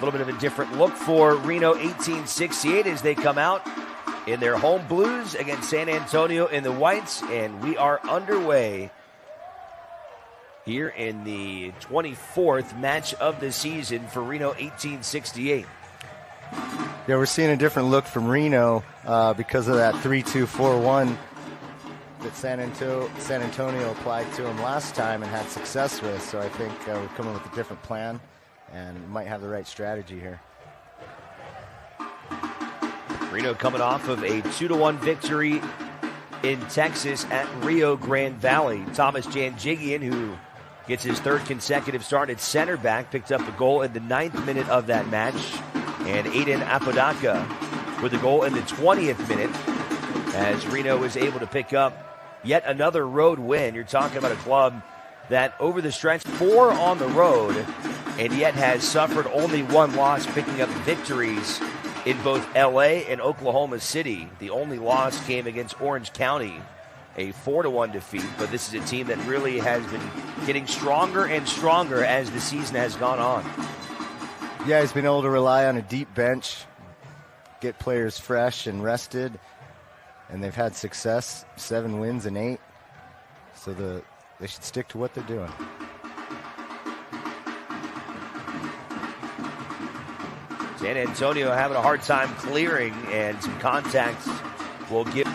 little bit of a different look for Reno 1868 as they come out in their home blues against San Antonio in the whites. And we are underway here in the 24th match of the season for Reno 1868. Yeah, we're seeing a different look from Reno because of that 3-2-4-1 that San Antonio applied to them last time and had success with. So I think we're coming with a different plan and might have the right strategy here. Reno coming off of a 2-1 victory in Texas at Rio Grande Valley. Thomas Janjigian, who gets his third consecutive start at center back, picked up the goal in the 9th minute of that match. And Aiden Apodaca with the goal in the 20th minute as Reno was able to pick up yet another road win. You're talking about a club that over the stretch 4 on the road and yet has suffered only 1 loss, picking up victories in both LA and Oklahoma City. The only loss came against Orange County, a 4-1 defeat, but this is a team that really has been getting stronger and stronger as the season has gone on. Yeah, he's been able to rely on a deep bench, get players fresh and rested, and they've had success, 7 wins and 8. So they should stick to what they're doing. San Antonio having a hard time clearing, and some contacts will give.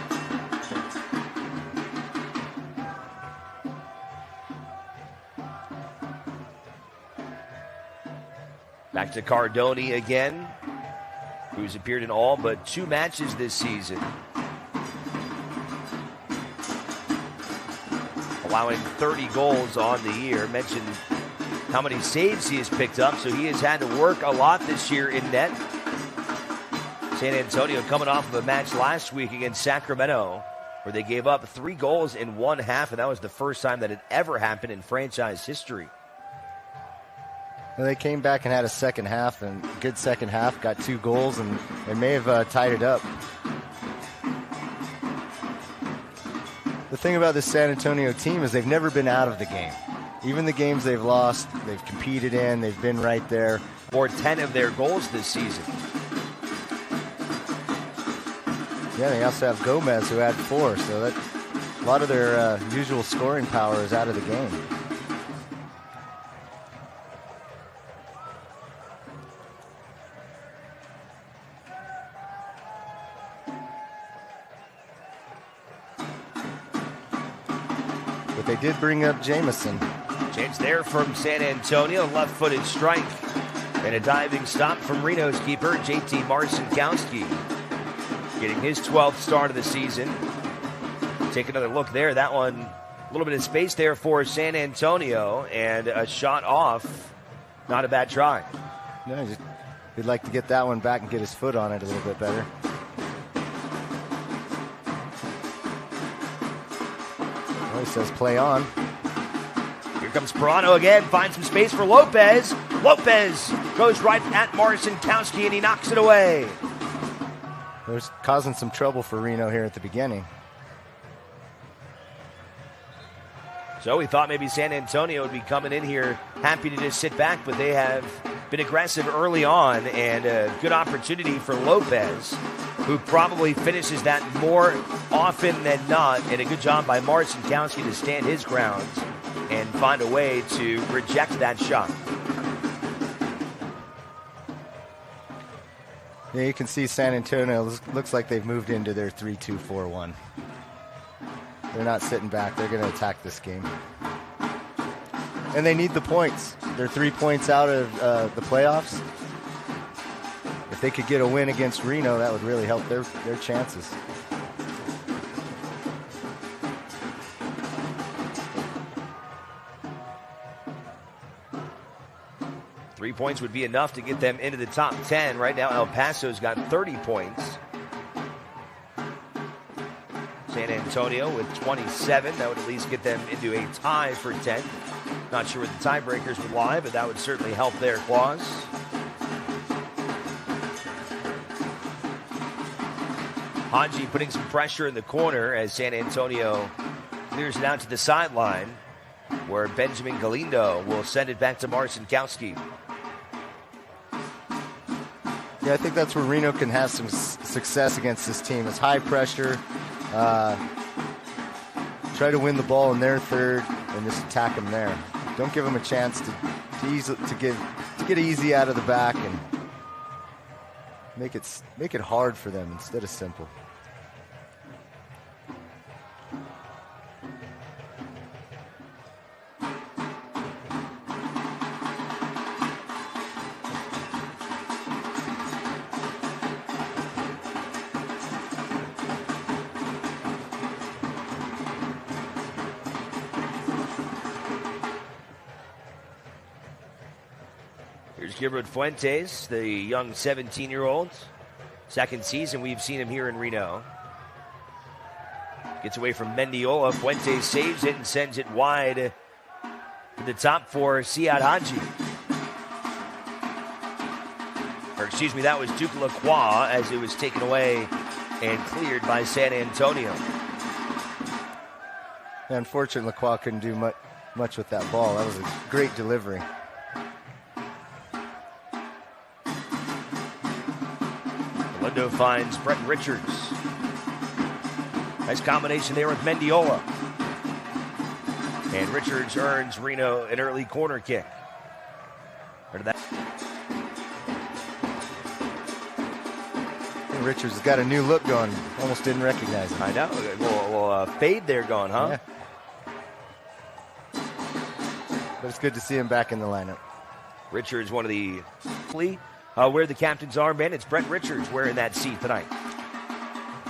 Back to Cardoni again, who's appeared in all but 2 matches this season, allowing 30 goals on the year. Mentioned how many saves he has picked up, so he has had to work a lot this year in net. San Antonio coming off of a match last week against Sacramento where they gave up 3 goals in 1 half, and that was the first time that had ever happened in franchise history. Well, they came back and had a second half, and good second half, got 2 goals, and they may have tied it up. The thing about this San Antonio team is they've never been out of the game. Even the games they've lost, they've competed in, they've been right there. For 10 of their goals this season. Yeah, they also have Gomez, who had 4, so that a lot of their usual scoring power is out of the game. But they did bring up Jamison. Chance there from San Antonio, left-footed strike. And a diving stop from Reno's keeper, JT Marcinkowski. Getting his 12th start of the season. Take another look there. That one, a little bit of space there for San Antonio, and a shot off. Not a bad try. No, he'd like to get that one back and get his foot on it a little bit better. Well, he says play on. Here comes Perano again, finds some space for Lopez. Lopez goes right at Marcinkowski, and he knocks it away. They're causing some trouble for Reno here at the beginning. So we thought maybe San Antonio would be coming in here happy to just sit back, but they have been aggressive early on, and a good opportunity for Lopez, who probably finishes that more often than not, and a good job by Marcinkowski to stand his ground and find a way to reject that shot. Yeah, you can see San Antonio looks like they've moved into their 3-2-4-1. They're not sitting back. They're going to attack this game. And they need the points. They're 3 points out of the playoffs. If they could get a win against Reno, that would really help their chances. Three points would be enough to get them into the top 10. Right now, El Paso's got 30 points. San Antonio with 27. That would at least get them into a tie for 10. Not sure where the tiebreakers would lie, but that would certainly help their clause. Hadji putting some pressure in the corner as San Antonio clears it out to the sideline, where Benjamin Galindo will send it back to Marcinkowski. Yeah, I think that's where Reno can have some success against this team. It's high pressure. Try to win the ball in their third and just attack them there. Don't give them a chance to get easy out of the back and make it hard for them instead of simple. Here's Gilbert Fuentes, the young 17-year-old. Second season we've seen him here in Reno. Gets away from Mendiola. Fuentes saves it and sends it wide to the top for Siad Haji. Or excuse me, that was Duke Lacroix as it was taken away and cleared by San Antonio. Yeah, unfortunately, Lacroix couldn't do much with that ball. That was a great delivery. Galindo finds Brett Richards. Nice combination there with Mendiola. And Richards earns Reno an early corner kick. Richards has got a new look going. Almost didn't recognize him. I know. A little fade there going, huh? Yeah. But it's good to see him back in the lineup. Richards, one of the where the captain's armband. It's Brett Richards wearing that seat tonight.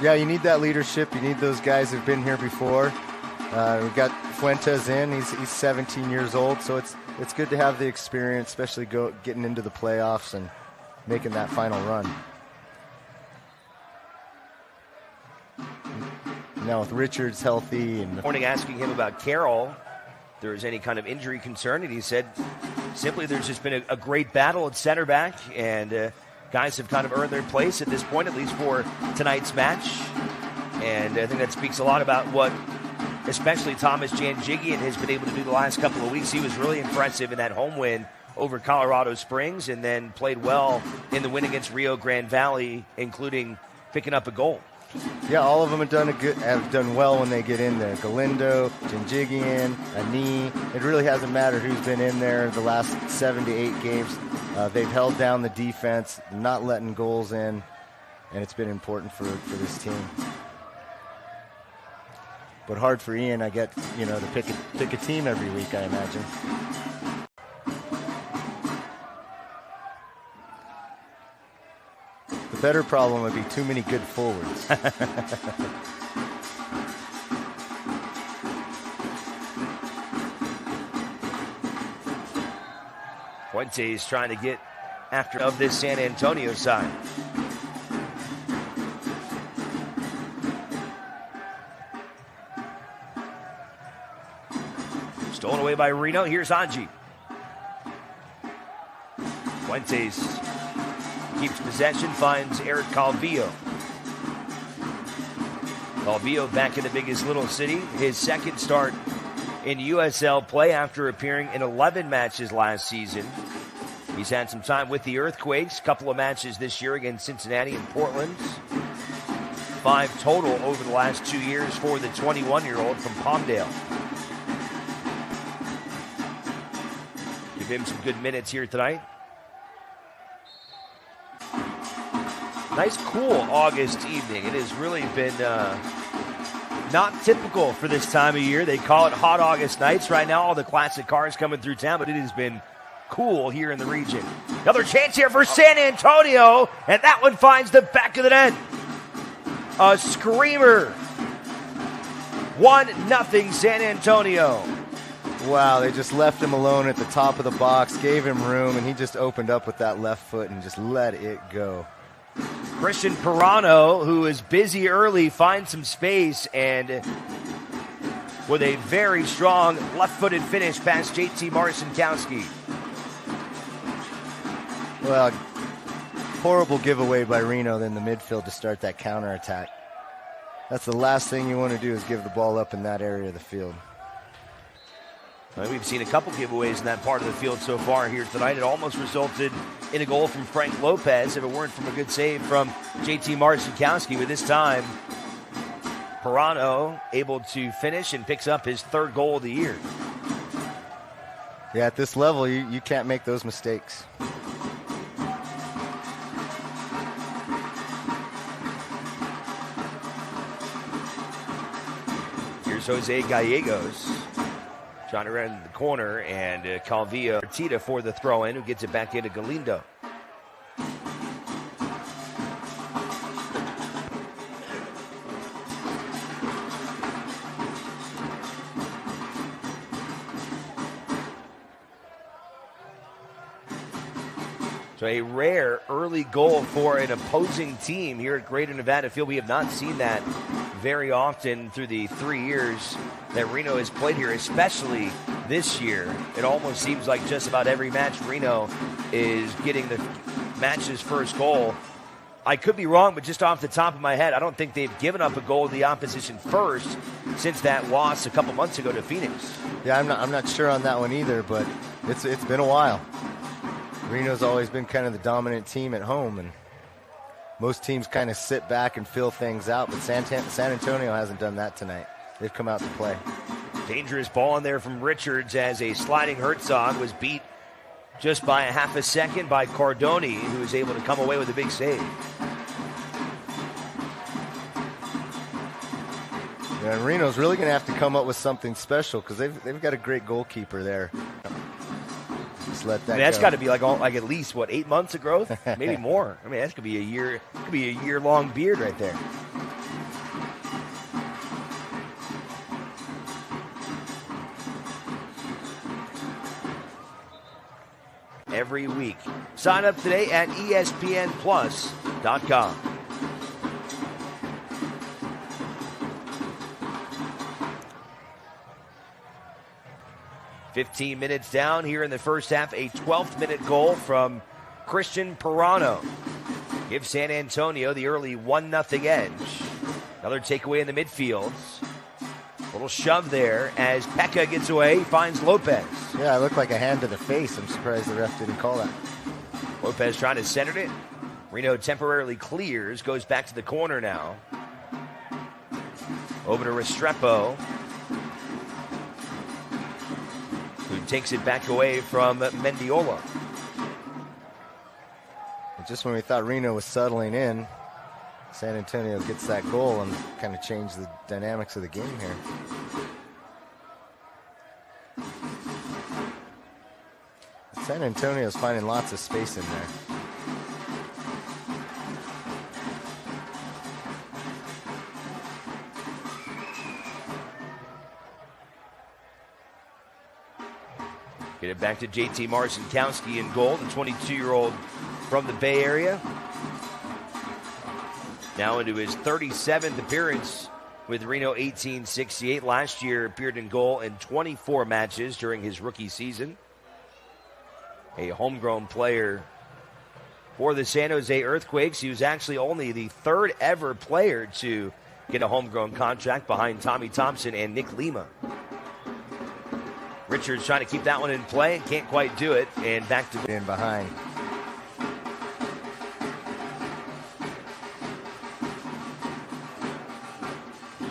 Yeah, you need that leadership. You need those guys who've been here before. We've got Fuentes in. He's 17 years old, so it's good to have the experience, especially getting into the playoffs and making that final run. Now with Richards healthy and morning asking him about Carroll, if there was any kind of injury concern, and he said simply there's just been a great battle at center back, and guys have kind of earned their place at this point, at least for tonight's match. And I think that speaks a lot about what especially Thomas Janjigian has been able to do the last couple of weeks. He was really impressive in that home win over Colorado Springs, and then played well in the win against Rio Grande Valley, including picking up a goal. Yeah, all of them have done well when they get in there. Galindo, Janjigian, Ani. It really hasn't mattered who's been in there the last 7 to 8 games. They've held down the defense, not letting goals in, and it's been important for this team. But hard for Ian, I get, to pick a team every week, I imagine. The better problem would be too many good forwards. Fuentes trying to get after of this San Antonio side. Stolen away by Reno. Here's Anji. Fuentes keeps possession, finds Eric Calvillo. Calvillo back in the biggest little city. His second start in USL play after appearing in 11 matches last season. He's had some time with the Earthquakes, a couple of matches this year against Cincinnati and Portland. 5 total over the last 2 years for the 21-year-old from Palmdale. Give him some good minutes here tonight. Nice, cool August evening. It has really been not typical for this time of year. They call it hot August nights. Right now, all the classic cars coming through town, but it has been cool here in the region. Another chance here for San Antonio, and that one finds the back of the net. A screamer. 1-0 San Antonio. Wow, they just left him alone at the top of the box, gave him room, and he just opened up with that left foot and just let it go. Christian Pirano, who is busy early, finds some space, and with a very strong left-footed finish past JT Marcinkowski. Well, horrible giveaway by Reno in the midfield to start that counterattack. That's the last thing you want to do is give the ball up in that area of the field. We've seen a couple giveaways in that part of the field so far here tonight. It almost resulted in a goal from Frank Lopez if it weren't from a good save from JT Marcinkowski. But this time, Pirano able to finish and picks up his third goal of the year. Yeah, at this level, you can't make those mistakes. Here's Jose Gallegos trying to run the corner, and Calvillo Tita for the throw-in, who gets it back into Galindo. So a rare early goal for an opposing team here at Greater Nevada Field. We have not seen that very often through the 3 years that Reno has played here, especially this year. It almost seems like just about every match Reno is getting the match's first goal. I could be wrong, but just off the top of my head, I don't think they've given up a goal to the opposition first since that loss a couple months ago to Phoenix. Yeah, I'm not sure on that one either, but it's been a while. Reno's always been kind of the dominant team at home, and most teams kind of sit back and fill things out, but San Antonio hasn't done that tonight. They've come out to play. Dangerous ball in there from Richards as a sliding Herzog was beat just by a half a second by Cardoni, who was able to come away with a big save. Yeah, and Reno's really going to have to come up with something special because they've got a great goalkeeper there. Let that that's go. got to be like at least 8 months of growth, maybe more. I mean, that's could be a year. Could be a year-long beard right there. Every week, sign up today at ESPNPlus.com. "15 minutes down here in the first half, a 12th minute goal from Christian Pirano gives San Antonio the early 1-0 edge. Another takeaway in the midfield. Little shove there as Pekka gets away, finds Lopez. Yeah, it looked like a hand to the face. I'm surprised the ref didn't call that. Lopez trying to center it. Reno temporarily clears, goes back to the corner now. Over to Restrepo, who takes it back away from Mendiola. Just when we thought Reno was settling in, San Antonio gets that goal and kind of changed the dynamics of the game here. San Antonio's finding lots of space in there. Get it back to JT Marcinkowski in goal, the 22-year-old from the Bay Area. Now into his 37th appearance with Reno 1868. Last year appeared in goal in 24 matches during his rookie season. A homegrown player for the San Jose Earthquakes. He was actually only the third ever player to get a homegrown contract behind Tommy Thompson and Nick Lima. Richards trying to keep that one in play, can't quite do it, and back to in behind.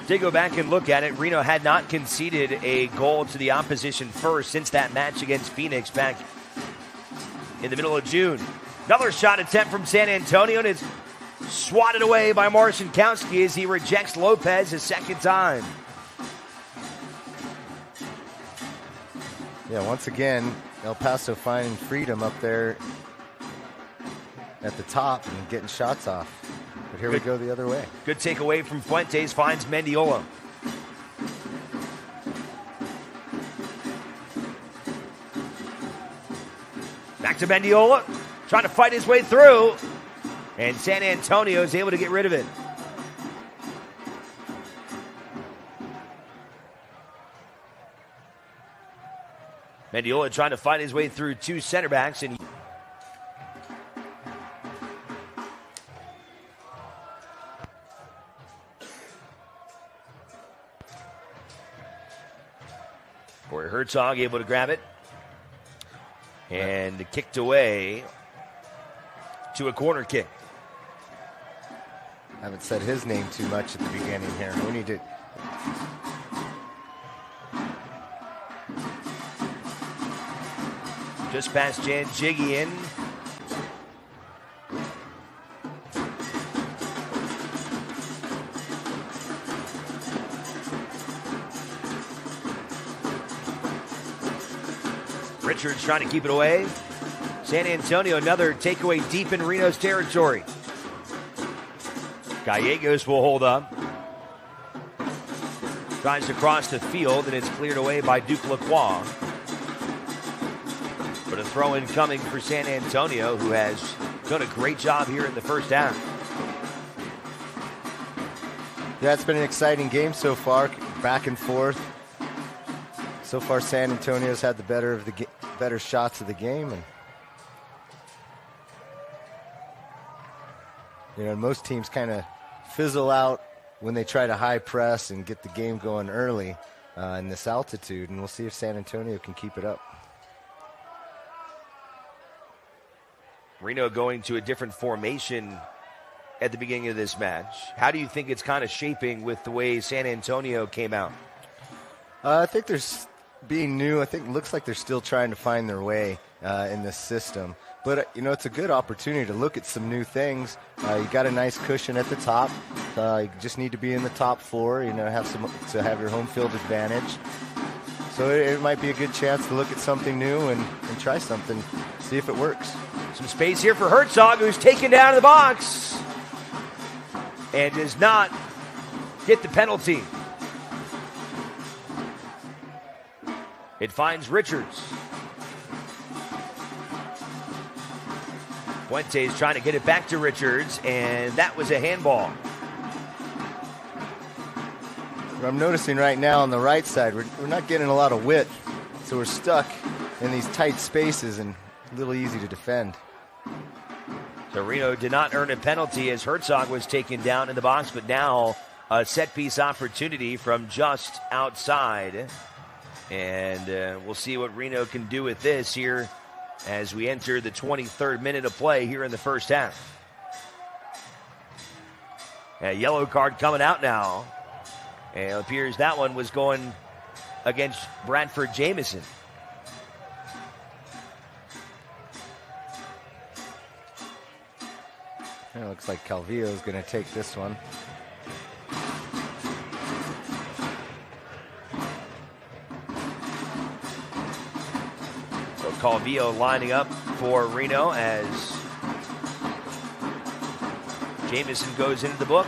To go back and look at it, Reno had not conceded a goal to the opposition first since that match against Phoenix back in the middle of June. Another shot attempt from San Antonio, and it's swatted away by Marcinkowski as he rejects Lopez a second time. Yeah, once again, El Paso finding freedom up there at the top and getting shots off. But here we go the other way. Good takeaway from Fuentes, finds Mendiola. Back to Mendiola, trying to fight his way through. And San Antonio is able to get rid of it. Mendiola trying to fight his way through two center backs, and Corey Herzog able to grab it. And kicked away to a corner kick. I haven't said his name too much at the beginning here. We need to. Just past Janjigian. Richards trying to keep it away. San Antonio, another takeaway deep in Reno's territory. Gallegos will hold up. Tries to cross the field, and it's cleared away by Duke Lacroix. But a throw-in coming for San Antonio, who has done a great job here in the first half. Yeah, it's been an exciting game so far, back and forth. So far, San Antonio's had the better shots of the game, and most teams kind of fizzle out when they try to high press and get the game going early in this altitude, and we'll see if San Antonio can keep it up. Reno going to a different formation at the beginning of this match. How do you think it's kind of shaping with the way San Antonio came out? I think there's being new. I think it looks like they're still trying to find their way in this system. But, it's a good opportunity to look at some new things. You got a nice cushion at the top. You just need to be in the top four, have your home field advantage. So it might be a good chance to look at something new and try something, see if it works. Some space here for Herzog, who's taken down to the box and does not get the penalty. It finds Richards. Fuentes trying to get it back to Richards, and that was a handball. What I'm noticing right now on the right side, we're not getting a lot of width, so we're stuck in these tight spaces and a little easy to defend. So Reno did not earn a penalty as Herzog was taken down in the box, but now a set-piece opportunity from just outside. And we'll see what Reno can do with this here as we enter the 23rd minute of play here in the first half. A yellow card coming out now. And it appears that one was going against Bradford Jamison. It looks like Calvillo is going to take this one. So Calvillo lining up for Reno as Jamison goes into the book.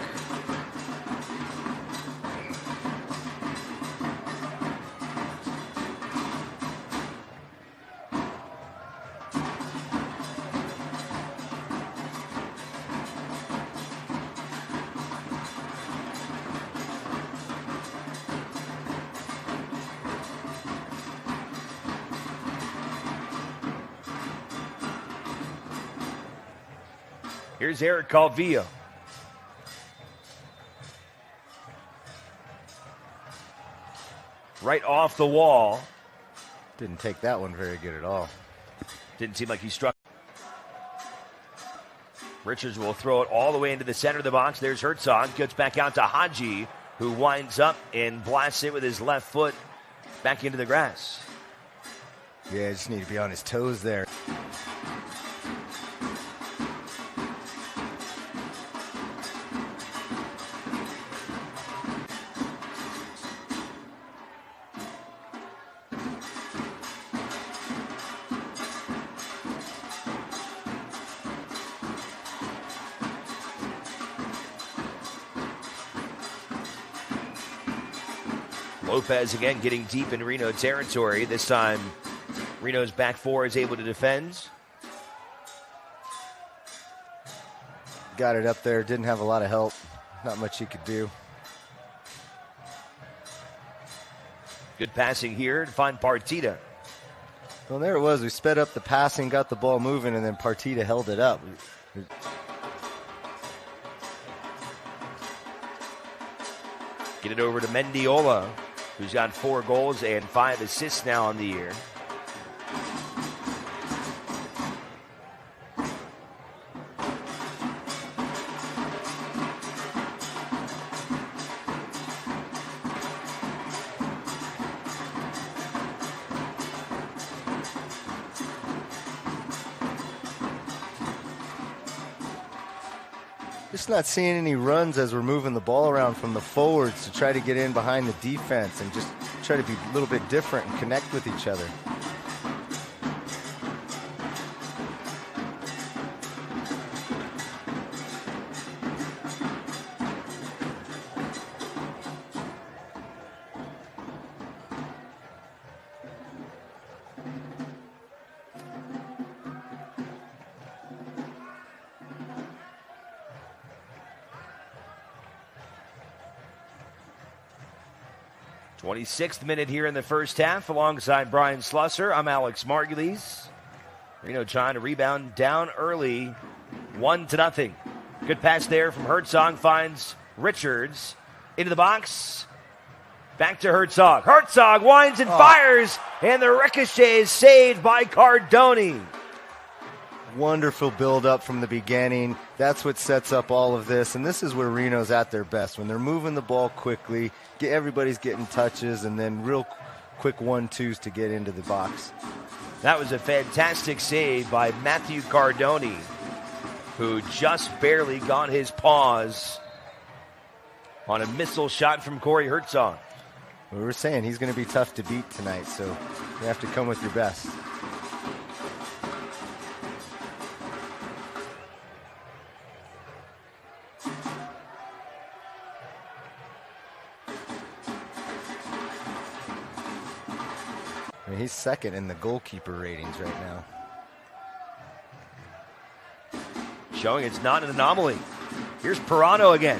Here's Eric Calvillo. Right off the wall. Didn't take that one very good at all. Didn't seem like he struck. Richards will throw it all the way into the center of the box. There's Herzog. Gets back out to Haji, who winds up and blasts it with his left foot back into the grass. Yeah, just need to be on his toes there. Lopez again getting deep in Reno territory. This time, Reno's back four is able to defend. Got it up there. Didn't have a lot of help. Not much he could do. Good passing here to find Partita. Well, there it was. We sped up the passing, got the ball moving, and then Partita held it up. Get it over to Mendiola. who's got 4 goals and 5 assists now on the year. Just not seeing any runs as we're moving the ball around from the forwards to try to get in behind the defense and just try to be a little bit different and connect with each other. Sixth minute here in the first half. Alongside Brian Slusser, I'm Alex Margulies. Reno trying to rebound down early, 1-0. Good pass there from Herzog, finds Richards into the box. Back to Herzog. Herzog winds and fires, and the ricochet is saved by Cardoni. Wonderful build-up from the beginning. That's what sets up all of this, and this is where Reno's at their best, when they're moving the ball quickly, everybody's getting touches, and then real quick 1-2s to get into the box. That was a fantastic save by Matthew Cardoni, who just barely got his paws on a missile shot from Corey Herzog. We were saying he's going to be tough to beat tonight, so you have to come with your best. He's second in the goalkeeper ratings right now. Showing it's not an anomaly. Here's Pirano again.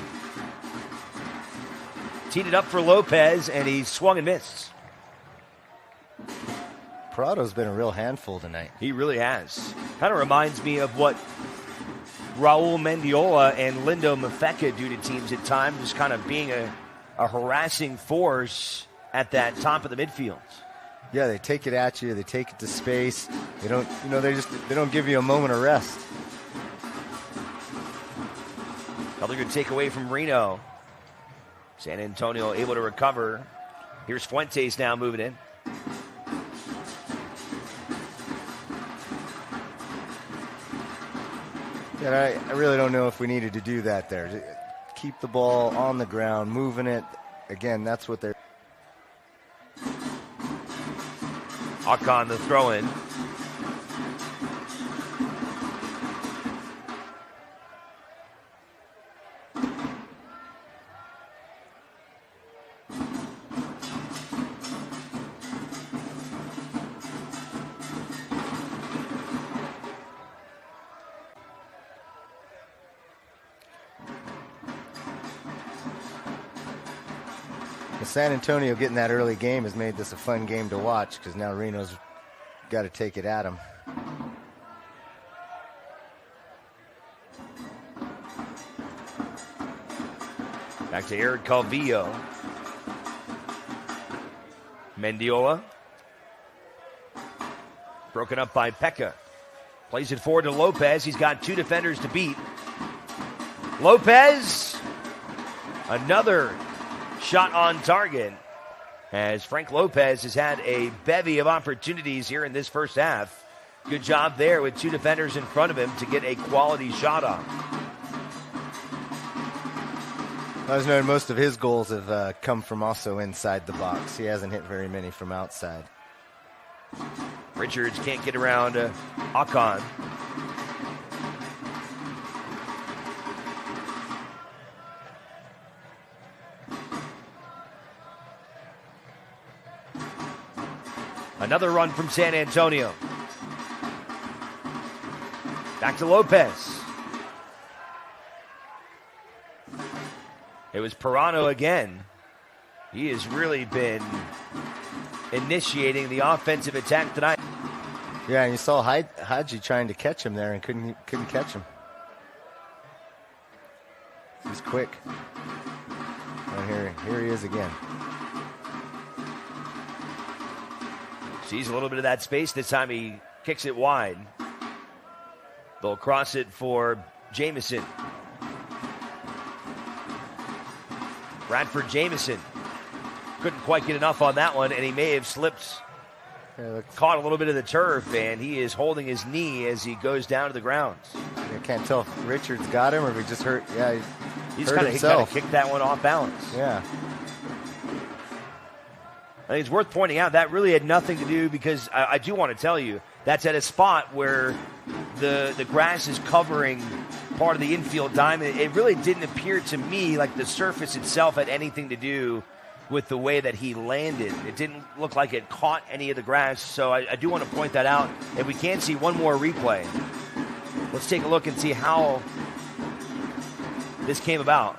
Teed it up for Lopez, and he swung and missed. Pirano's been a real handful tonight. He really has. Kind of reminds me of what Raul Mendiola and Lindo Mafeka do to teams at times, just kind of being a harassing force at that top of the midfield. Yeah, they take it at you. They take it to space. They don't, they don't give you a moment of rest. Another good takeaway from Reno. San Antonio able to recover. Here's Fuentes now moving in. Yeah, I really don't know if we needed to do that there. Keep the ball on the ground, moving it. Again, that's what they're... Akan the throw-in. San Antonio getting that early game has made this a fun game to watch because now Reno's got to take it at them. Back to Eric Calvillo. Mendiola. Broken up by Pekka. Plays it forward to Lopez. He's got 2 defenders to beat. Lopez. Another shot on target, as Frank Lopez has had a bevy of opportunities here in this first half. Good job there with 2 defenders in front of him to get a quality shot on. I was knowing most of his goals have come from also inside the box. He hasn't hit very many from outside. Richards can't get around Akan. Another run from San Antonio. Back to Lopez. It was Pirano again. He has really been initiating the offensive attack tonight. Yeah, and you saw Hadji trying to catch him there and couldn't catch him. He's quick. And here he is again. Sees a little bit of that space. This time he kicks it wide. They'll cross it for Jamison. Bradford Jamison couldn't quite get enough on that one, and he may have slipped, caught a little bit of the turf, and he is holding his knee as he goes down to the ground. I can't tell if Richards got him or if he just hurt. Yeah, he's kind of kicked that one off balance. Yeah. I think it's worth pointing out that really had nothing to do, because I do want to tell you that's at a spot where the grass is covering part of the infield diamond. It really didn't appear to me like the surface itself had anything to do with the way that he landed. It didn't look like it caught any of the grass, so I do want to point that out. If we can see one more replay, let's take a look and see how this came about.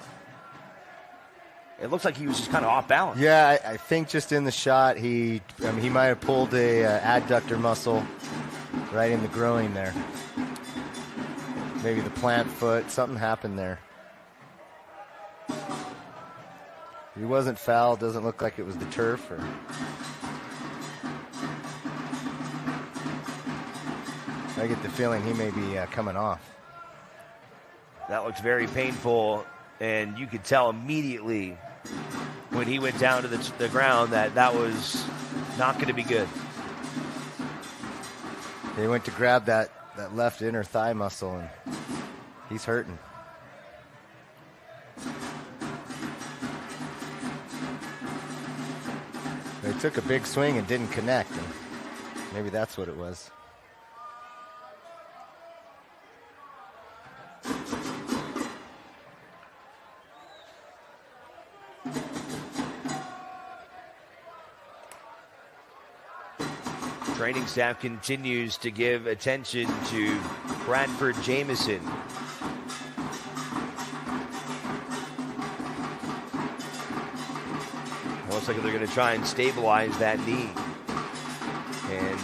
It looks like he was just kind of off balance. Yeah, I think just in the shot, he might have pulled a adductor muscle right in the groin there. Maybe the plant foot, something happened there. He wasn't foul, doesn't look like it was the turf. I get the feeling he may be coming off. That looks very painful, and you could tell immediately when he went down to the ground that was not going to be good. They went to grab that left inner thigh muscle, and he's hurting. They took a big swing and didn't connect, and maybe that's what it was. Training staff continues to give attention to Bradford Jamison. Looks like they're going to try and stabilize that knee. And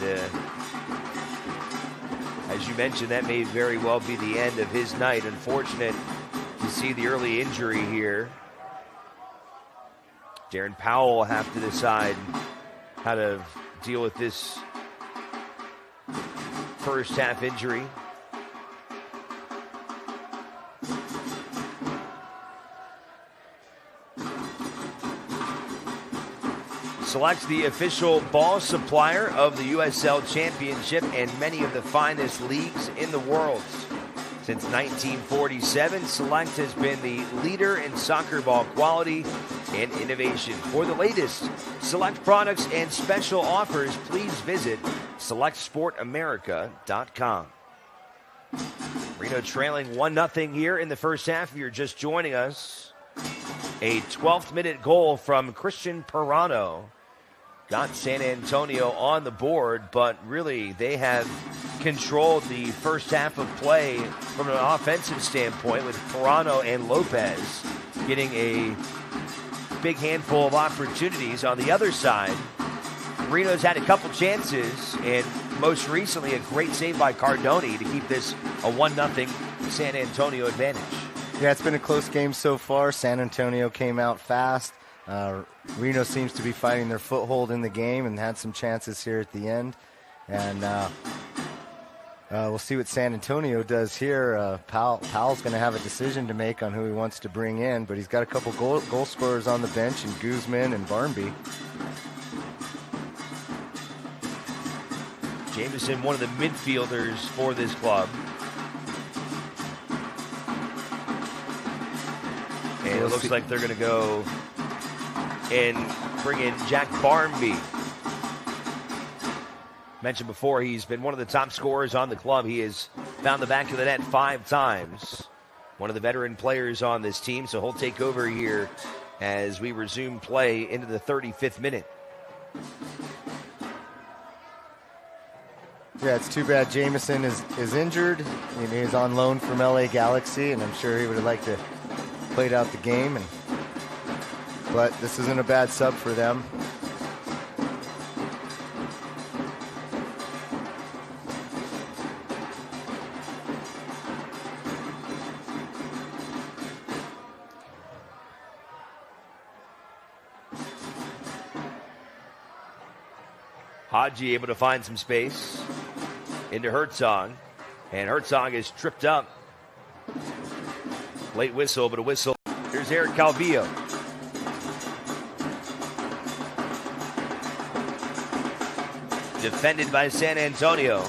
as you mentioned, that may very well be the end of his night. Unfortunate to see the early injury here. Darren Powell will have to decide how to deal with this first half injury. Select's the official ball supplier of the USL Championship and many of the finest leagues in the world. Since 1947, Select has been the leader in soccer ball quality and innovation. For the latest Select products and special offers, please visit SelectSportAmerica.com. Reno trailing 1-0 here in the first half. If you're just joining us, a 12th minute goal from Christian Pirano got San Antonio on the board, but really they have controlled the first half of play from an offensive standpoint, with Pirano and Lopez getting a big handful of opportunities. On the other side, Reno's had a couple chances, and most recently a great save by Cardoni to keep this a 1-0 San Antonio advantage. Yeah, it's been a close game so far. San Antonio came out fast. Reno seems to be fighting their foothold in the game and had some chances here at the end. And we'll see what San Antonio does here. Powell's going to have a decision to make on who he wants to bring in, but he's got a couple goal scorers on the bench in Guzman and Barnby. Jamison, one of the midfielders for this club. And it looks like they're going to go and bring in Jack Barnby. Mentioned before, he's been one of the top scorers on the club. He has found the back of the net 5 times. One of the veteran players on this team, so he'll take over here as we resume play into the 35th minute. Yeah, it's too bad Jamison is injured. He's on loan from LA Galaxy, and I'm sure he would have liked to played out the game. But this isn't a bad sub for them. Haji able to find some space into Herzog. And Herzog is tripped up. Late whistle, but a whistle. Here's Eric Calvillo. Defended by San Antonio.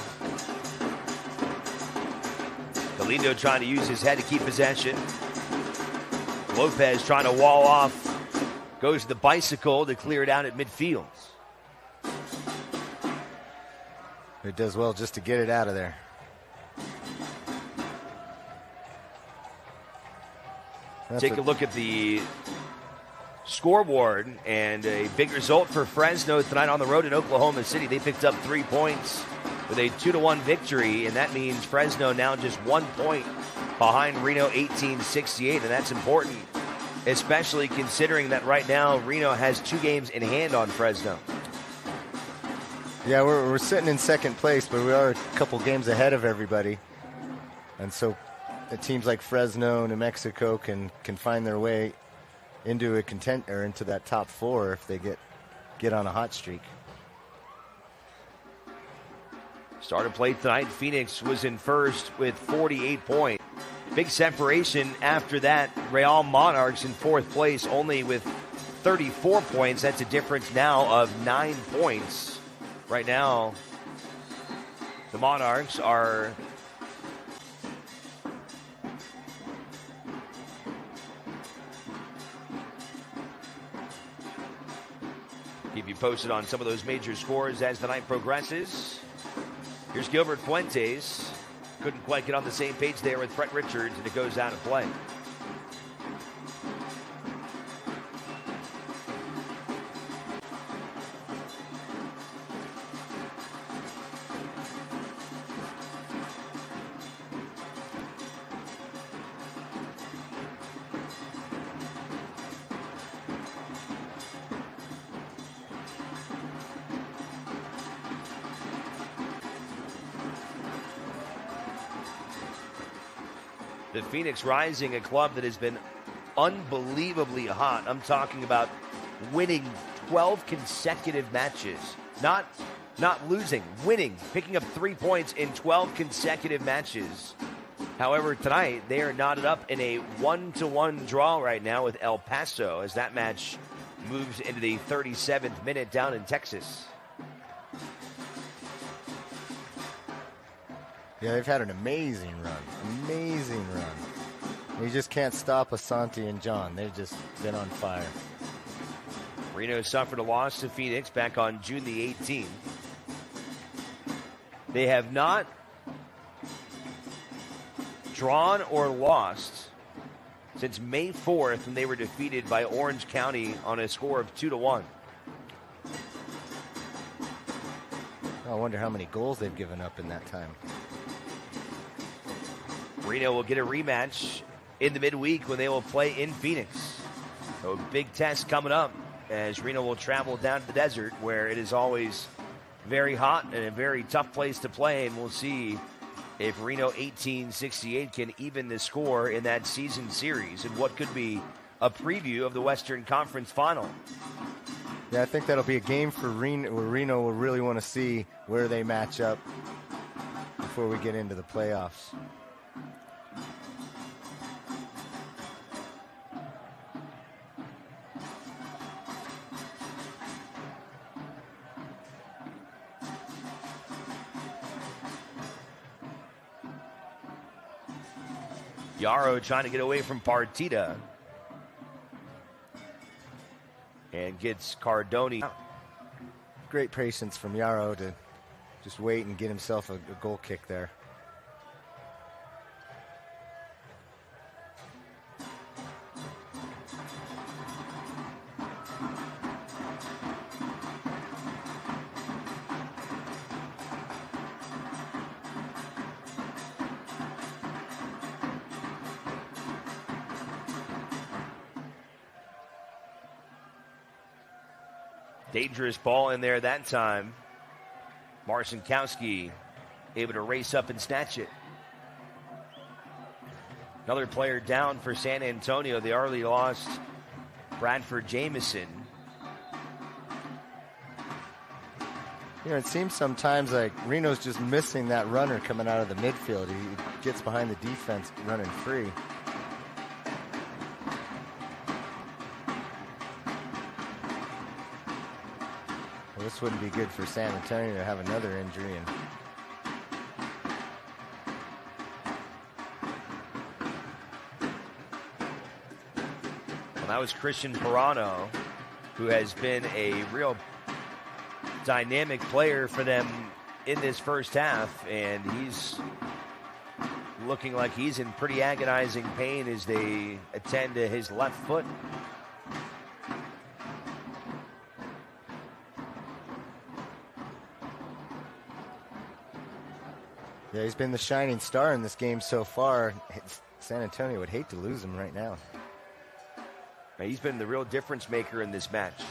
Galindo trying to use his head to keep possession. Lopez trying to wall off. Goes to the bicycle to clear it out at midfield. It does well just to get it out of there. Take a look at the scoreboard, and a big result for Fresno tonight on the road in Oklahoma City. They picked up 3 points with a 2-1 victory, and that means Fresno now just 1 point behind Reno 1868, and that's important, especially considering that right now Reno has 2 games in hand on Fresno. Yeah, we're sitting in second place, but we are a couple games ahead of everybody, and so teams like Fresno, New Mexico can find their way into into that top 4 if they get on a hot streak. Started play tonight. Phoenix was in first with 48 points. Big separation after that. Real Monarchs in fourth place only with 34 points. That's a difference now of 9 points. Right now, the Monarchs are keep you posted on some of those major scores as the night progresses. Here's Gilbert Fuentes. Couldn't quite get on the same page there with Brett Richards, and it goes out of play. The Phoenix Rising, a club that has been unbelievably hot. I'm talking about winning 12 consecutive matches. Not losing, winning, picking up 3 points in 12 consecutive matches. However, tonight they are knotted up in a 1-1 draw right now with El Paso as that match moves into the 37th minute down in Texas. Yeah, they've had an amazing run. Amazing run. You just can't stop Asante and John. They've just been on fire. Reno suffered a loss to Phoenix back on June the 18th. They have not drawn or lost since May 4th when they were defeated by Orange County on a score of 2-1. I wonder how many goals they've given up in that time. Reno will get a rematch in the midweek when they will play in Phoenix. So a big test coming up as Reno will travel down to the desert where it is always very hot and a very tough place to play. And we'll see if Reno 1868 can even the score in that season series and what could be a preview of the Western Conference Final. Yeah, I think that'll be a game for Reno where Reno will really want to see where they match up before we get into the playoffs. Yarrow trying to get away from Partita. And gets Cardoni. Great patience from Yarrow to just wait and get himself a goal kick there. Dangerous ball in there that time. Marcinkowski able to race up and snatch it. Another player down for San Antonio. They already lost Bradford Jamison. You know, it seems sometimes like Reno's just missing that runner coming out of the midfield. He gets behind the defense running free. Well, this wouldn't be good for San Antonio to have another injury. And well, that was Christian Pirano, who has been a real dynamic player for them in this first half, and he's looking like he's in pretty agonizing pain as they attend to his left foot. yeah, he's been the shining star in this game so far. San Antonio would hate to lose him right now. He's been the real difference maker in this match.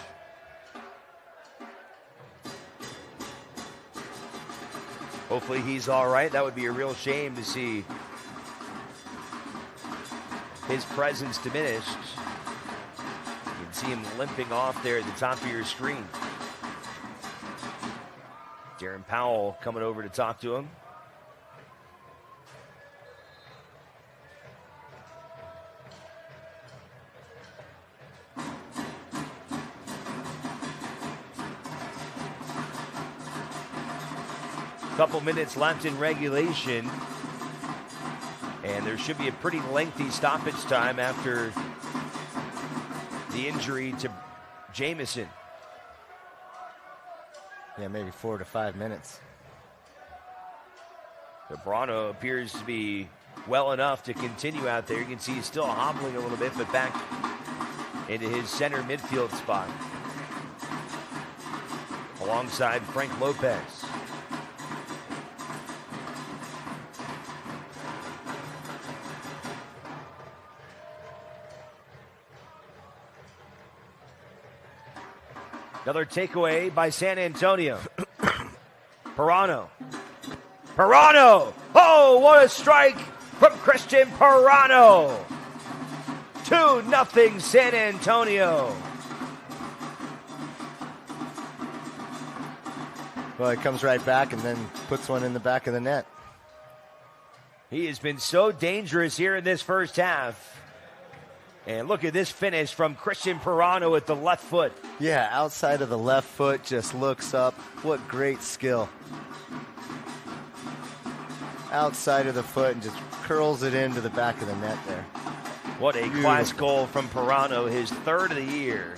Hopefully he's all right. That would be a real shame to see his presence diminished. You can see him limping off there at the top of your screen. Darren Powell coming over to talk to him. Couple minutes left in regulation, and there should be a pretty lengthy stoppage time after the injury to Jamison. Yeah, maybe 4 to 5 minutes. Pirano appears to be well enough to continue out there. You can see he's still hobbling a little bit, but back into his center midfield spot alongside Frank Lopez. Another takeaway by San Antonio. Pirano. Pirano! Oh, what a strike from Christian Pirano! 2-0 San Antonio. Well, he comes right back and then puts one in the back of the net. He has been so dangerous here in this first half. And look at this finish from Christian Pirano with the left foot. Yeah, outside of the left foot, just looks up. What great skill. Outside of the foot and just curls it into the back of the net there. What a class goal from Pirano, his third of the year.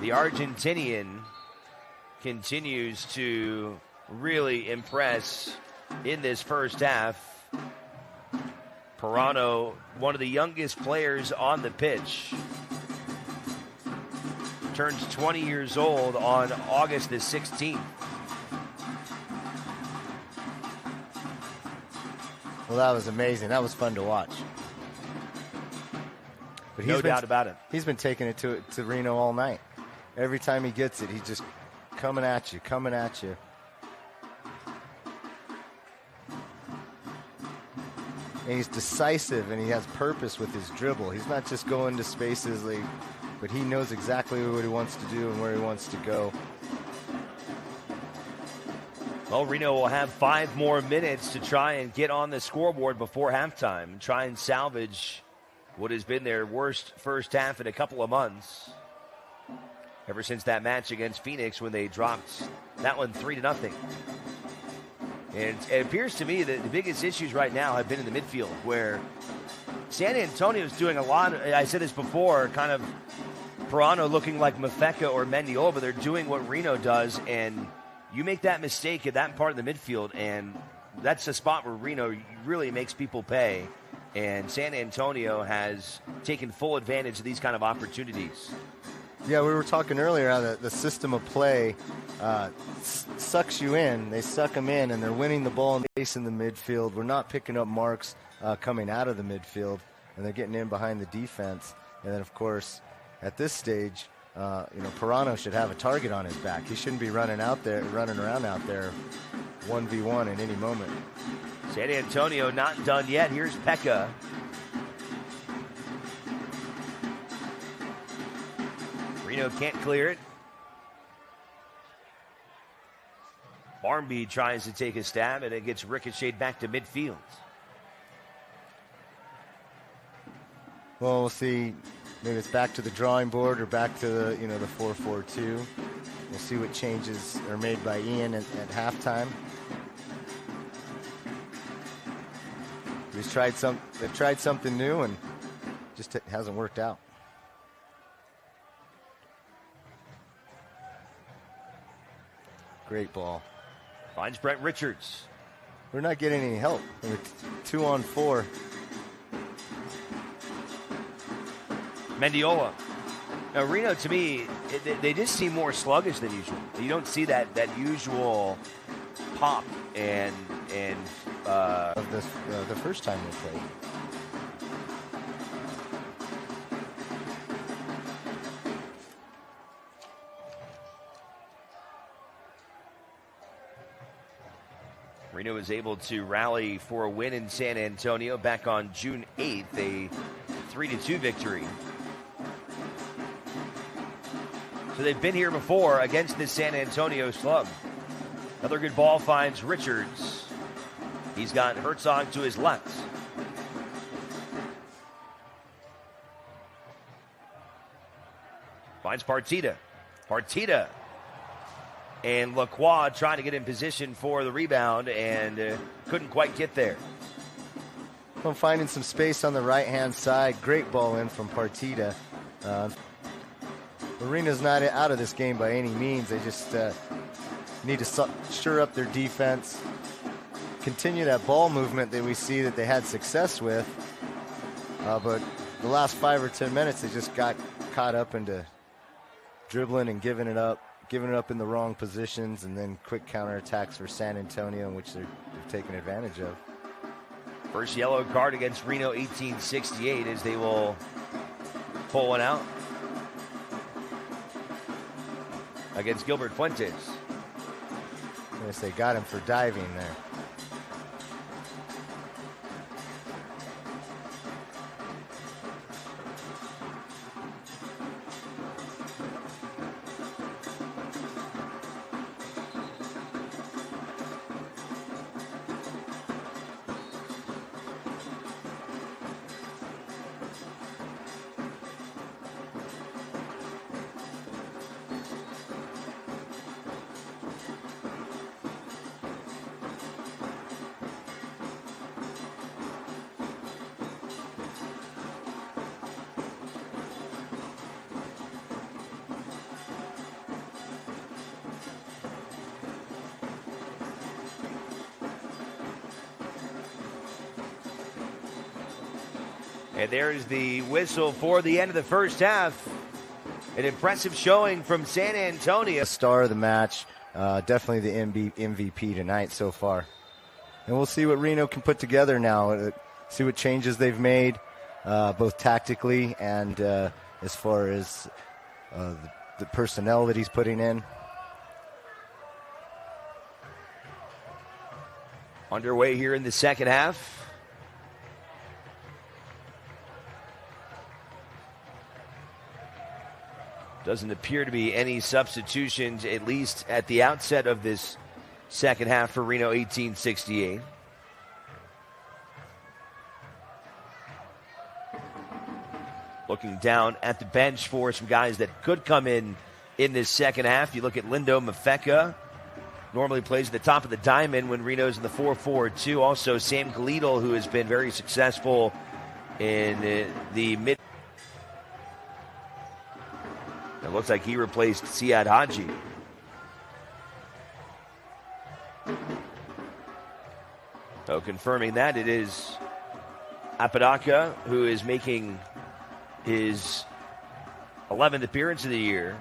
The Argentinian continues to really impress in this first half. Pirano, one of the youngest players on the pitch, turns 20 years old on August the 16th. Well, that was amazing. That was fun to watch. But No doubt about it. He's been taking it to Reno all night. Every time he gets it, he's just coming at you, coming at you. And he's decisive and he has purpose with his dribble. He's not just going to spaces, but he knows exactly what he wants to do and where he wants to go. Well, Reno will have 5 more minutes to try and get on the scoreboard before halftime and try and salvage what has been their worst first half in a couple of months. Ever since that match against Phoenix when they dropped that one 3-0. And it appears to me that the biggest issues right now have been in the midfield, where San Antonio is doing a lot. I said this before, kind of Pirano looking like Mafeka or Mendiola, but they're doing what Reno does, and you make that mistake at that part of the midfield, and that's a spot where Reno really makes people pay. And San Antonio has taken full advantage of these kind of opportunities. Yeah, we were talking earlier how the system of play sucks you in. They suck them in, and they're winning the ball and base in the midfield. We're not picking up marks coming out of the midfield, and they're getting in behind the defense. And then, of course, at this stage, Pirano should have a target on his back. He shouldn't be running around out there 1v1 at any moment. San Antonio not done yet. Here's Pekka. Reno can't clear it. Barmby tries to take a stab, and it gets ricocheted back to midfield. Well, we'll see. Maybe it's back to the drawing board or back to the 4-4-2. We'll see what changes are made by Ian at halftime. They've tried something new and just hasn't worked out. Great ball. Finds Brent Richards. We're not getting any help. We're 2-on-4. Mendiola. Now, Reno, to me, they just seem more sluggish than usual. You don't see that usual pop and of the first time they played. Reno was able to rally for a win in San Antonio back on June 8th, a 3-2 victory. So they've been here before against this San Antonio slug. Another good ball finds Richards. He's got Herzog to his left. Finds Partita. Partita. And Lacroix trying to get in position for the rebound and couldn't quite get there. I'm finding some space on the right-hand side. Great ball in from Partita. Arena's not out of this game by any means. They just need to stir up their defense, continue that ball movement that we see that they had success with. But the last 5 or 10 minutes, they just got caught up into dribbling and giving it up in the wrong positions, and then quick counterattacks for San Antonio, in which they've taken advantage of. First yellow card against Reno 1868 as they will pull one out against Gilbert Fuentes. I guess they got him for diving there. And there's the whistle for the end of the first half. An impressive showing from San Antonio. Star of the match, definitely the MVP tonight so far. And we'll see what Reno can put together now, see what changes they've made, both tactically and as far as the personnel that he's putting in. Underway here in the second half. Doesn't appear to be any substitutions, at least at the outset of this second half for Reno 1868. Looking down at the bench for some guys that could come in this second half. You look at Lindo Mafeka, normally plays at the top of the diamond when Reno's in the 4-4-2. Also Sam Galindo, who has been very successful in the mid. It looks like he replaced Siad Haji. So confirming that, it is Apodaca who is making his 11th appearance of the year,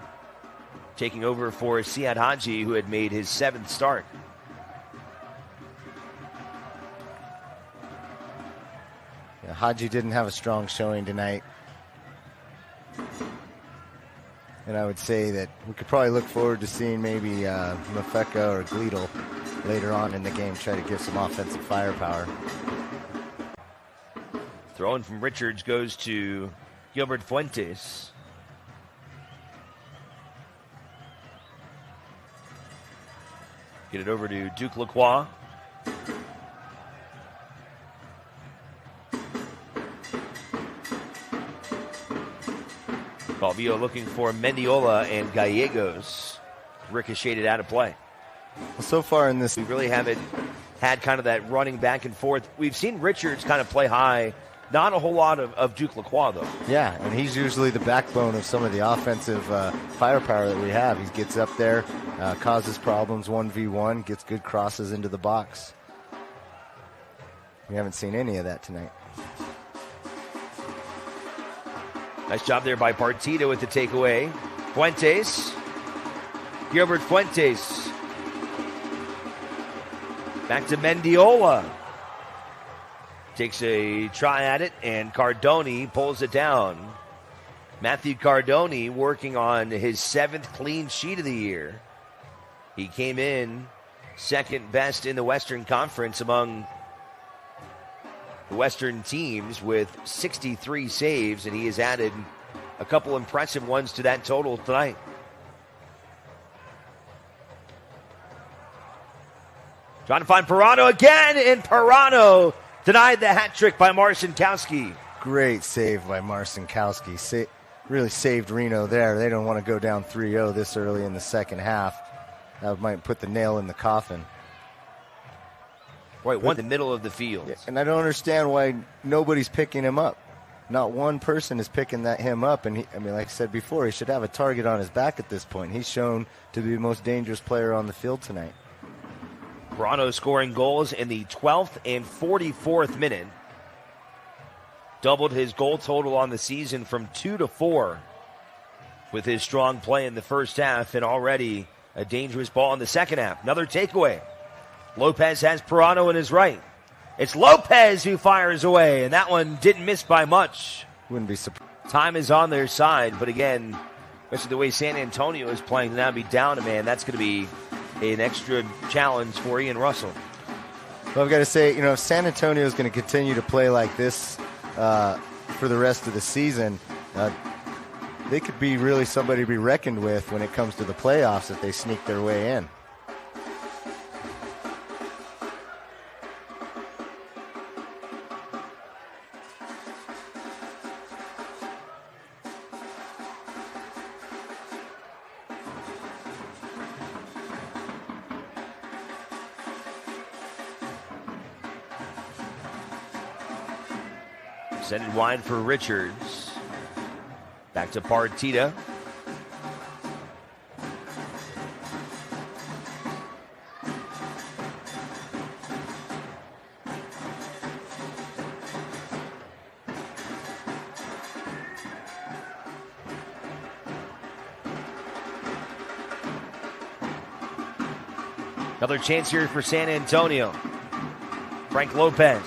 taking over for Siad Haji, who had made his 7th start. Yeah, Haji didn't have a strong showing tonight. And I would say that we could probably look forward to seeing maybe Mafeka or Gleedle later on in the game try to give some offensive firepower. Throw in from Richards goes to Gilbert Fuentes. Get it over to Duke Lacroix. Calvillo looking for Mendiola, and Gallegos ricocheted out of play. Well, so far in this, we really haven't had kind of that running back and forth. We've seen Richards kind of play high. Not a whole lot of Duke Lacroix, though. Yeah, and he's usually the backbone of some of the offensive firepower that we have. He gets up there, causes problems 1v1, gets good crosses into the box. We haven't seen any of that tonight. Nice job there by Partida with the takeaway. Fuentes. Gilbert Fuentes. Back to Mendiola. Takes a try at it, and Cardoni pulls it down. Matthew Cardoni working on his 7th clean sheet of the year. He came in second best in the Western Conference among the Western teams with 63 saves, and he has added a couple impressive ones to that total tonight. Trying to find Pirano again, and Pirano denied the hat trick by Marcinkowski. Great save by Marcinkowski. Really saved Reno there. They don't want to go down 3-0 this early in the second half. That might put the nail in the coffin. Right, one in the middle of the field. Yeah, and I don't understand why nobody's picking him up. Not one person is picking him up. And like I said before, he should have a target on his back at this point. He's shown to be the most dangerous player on the field tonight. Pirano scoring goals in the 12th and 44th minute. Doubled his goal total on the season from 2 to 4 with his strong play in the first half, and already a dangerous ball in the second half. Another takeaway. Lopez has Pirano in his right. It's Lopez who fires away, and that one didn't miss by much. Wouldn't be surprised. Time is on their side, but again, especially the way San Antonio is playing, to now be down a man, that's going to be an extra challenge for Ian Russell. Well, I've got to say, if San Antonio is going to continue to play like this for the rest of the season, they could be really somebody to be reckoned with when it comes to the playoffs if they sneak their way in. Send it wide for Richards. Back to Partida. Another chance here for San Antonio. Frank Lopez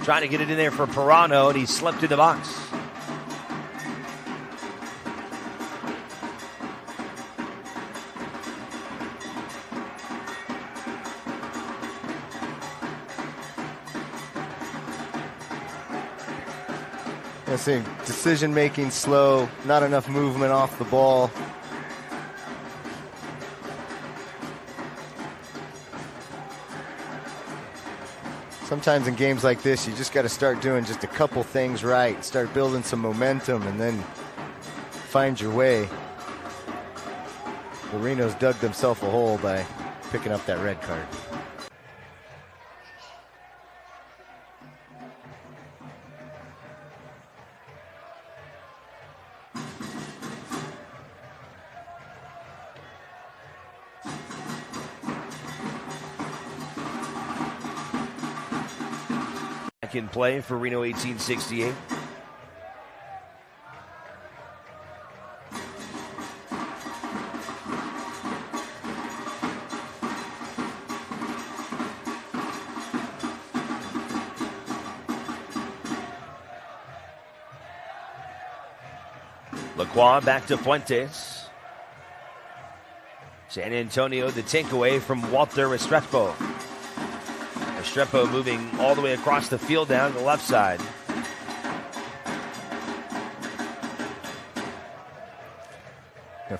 trying to get it in there for Pirano, and he slipped in the box. I see decision making slow, not enough movement off the ball. Sometimes in games like this, you just got to start doing just a couple things right, start building some momentum, and then find your way. The Reno's dug themselves a hole by picking up that red card. In play for Reno 1868. Lacroix back to Fuentes. San Antonio the takeaway from Walter Restrepo. Restrepo moving all the way across the field down the left side.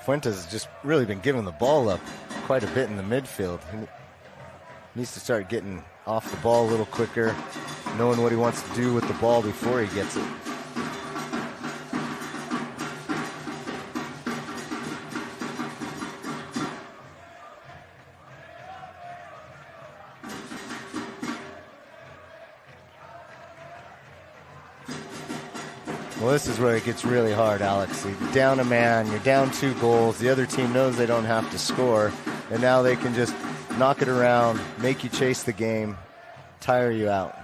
Fuentes has just really been giving the ball up quite a bit in the midfield. Needs to start getting off the ball a little quicker, knowing what he wants to do with the ball before he gets it. Well, this is where it gets really hard, Alex. You're down a man, you're down 2 goals. The other team knows they don't have to score, and now they can just knock it around, make you chase the game, tire you out.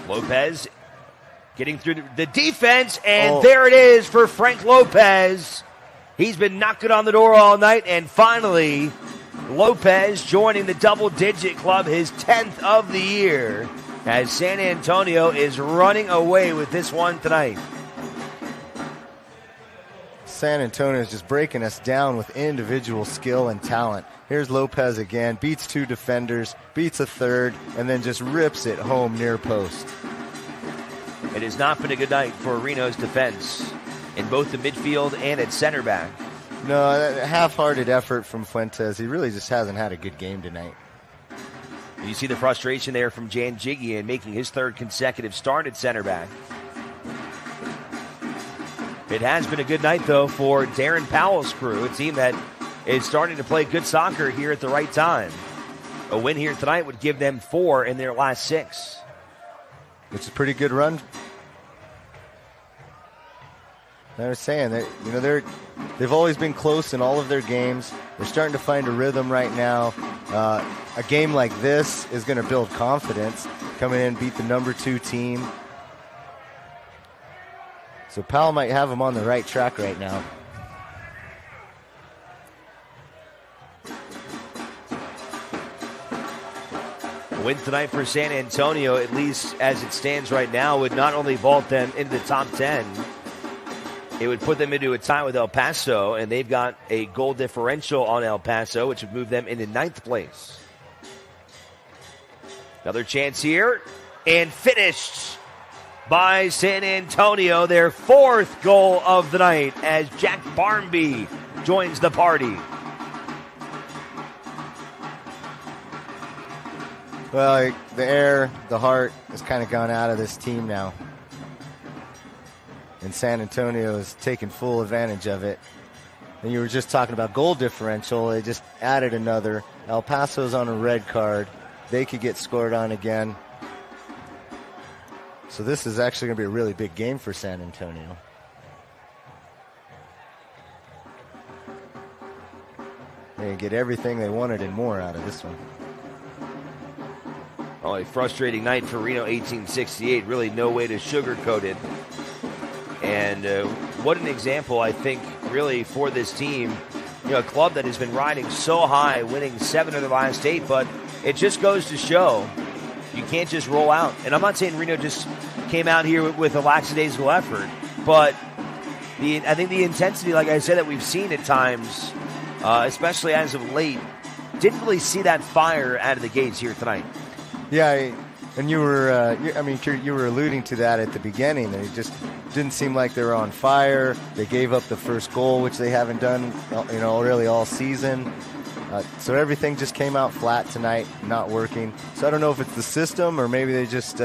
Lopez getting through the defense, and there it is for Frank Lopez. He's been knocking on the door all night, and finally Lopez joining the double-digit club, his 10th of the year, as San Antonio is running away with this one tonight. San Antonio is just breaking us down with individual skill and talent. Here's Lopez again, beats 2 defenders, beats a third, and then just rips it home near post. It has not been a good night for Reno's defense in both the midfield and at center back. No, a half-hearted effort from Fuentes. He really just hasn't had a good game tonight. You see the frustration there from Janjigian making his 3rd consecutive start at center back. It has been a good night, though, for Darren Powell's crew, a team that is starting to play good soccer here at the right time. A win here tonight would give them 4 in their last 6. Which is a pretty good run. I was saying that they've always been close in all of their games. They're starting to find a rhythm right now. A game like this is going to build confidence. Coming in, beat the number 2 team. So Powell might have them on the right track right now. A win tonight for San Antonio, at least as it stands right now, would not only vault them into the top 10, it would put them into a tie with El Paso, and they've got a goal differential on El Paso, which would move them into 9th place. Another chance here, and finished by San Antonio, their 4th goal of the night, as Jack Barmby joins the party. Well, the air, the heart has kind of gone out of this team now. And San Antonio is taking full advantage of it. And you were just talking about goal differential. They just added another. El Paso's on a red card. They could get scored on again. So this is actually going to be a really big game for San Antonio. They get everything they wanted and more out of this one. Oh, a frustrating night for Reno 1868. Really no way to sugarcoat it. And what an example, I think, really for this team. You know, a club that has been riding so high, winning 7 of the last 8, but it just goes to show you can't just roll out. And I'm not saying Reno just came out here with a lackadaisical effort, but I think the intensity, like I said, that we've seen at times, especially as of late, didn't really see that fire out of the gates here tonight. Yeah, and you were alluding to that at the beginning. They just didn't seem like they were on fire. They gave up the first goal, which they haven't done, really all season. So everything just came out flat tonight, not working. So I don't know if it's the system or maybe they just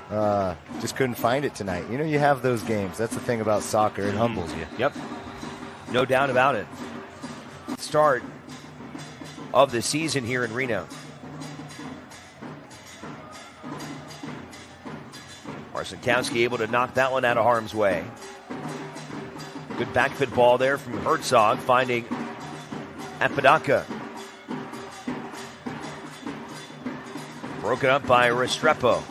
couldn't find it tonight. You know, you have those games. That's the thing about soccer. It humbles you. Yep. No doubt about it. Start of the season here in Reno. Marcinkowski able to knock that one out of harm's way. Good backfoot ball there from Herzog, finding Apodaca. Broken up by Restrepo.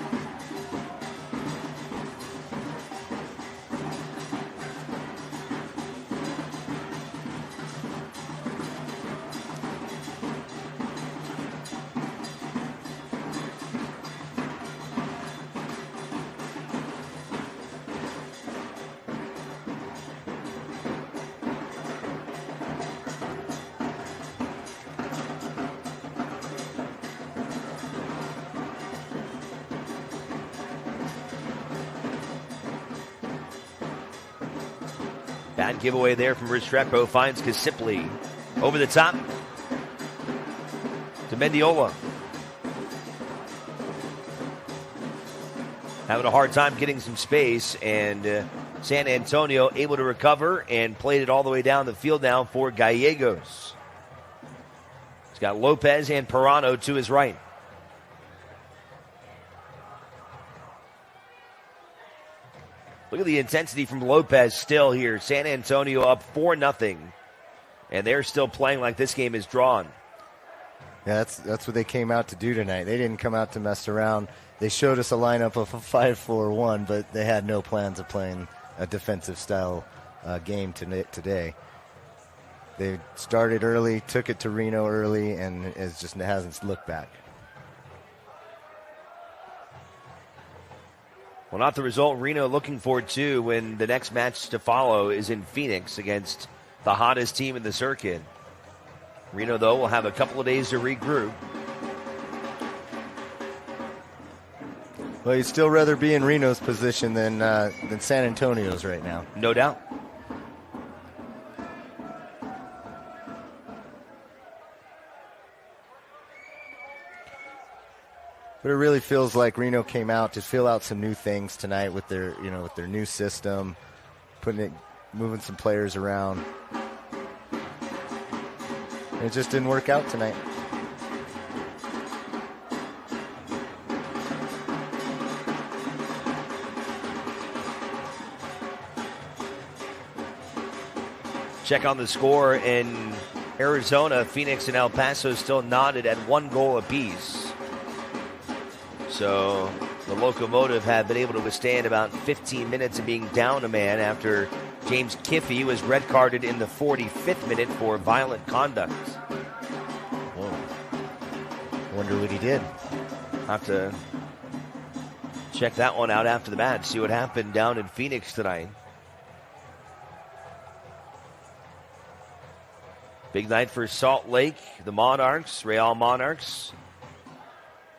Bad giveaway there from Restrepo. Finds Kasipli. Over the top to Mendiola. Having a hard time getting some space, and San Antonio able to recover and played it all the way down the field now for Gallegos. He's got Lopez and Pirano to his right. Look at the intensity from Lopez still here. San Antonio up 4-0, and they're still playing like this game is drawn. Yeah, that's what they came out to do tonight. They didn't come out to mess around. They showed us a lineup of a 5-4-1, but they had no plans of playing a defensive-style game today. They started early, took it to Reno early, and it hasn't looked back. Well, not the result Reno looking for, too, when the next match to follow is in Phoenix against the hottest team in the circuit. Reno, though, will have a couple of days to regroup. Well, you'd still rather be in Reno's position than San Antonio's right now. No doubt. But it really feels like Reno came out to feel out some new things tonight with their new system, moving some players around. And it just didn't work out tonight. Check on the score in Arizona. Phoenix and El Paso still knotted at 1 goal apiece. So the Locomotive have been able to withstand about 15 minutes of being down a man after James Kiffey was red carded in the 45th minute for violent conduct. Whoa. Wonder what he did. Have to check that one out after the match, see what happened down in Phoenix tonight. Big night for Salt Lake, the Monarchs, Real Monarchs.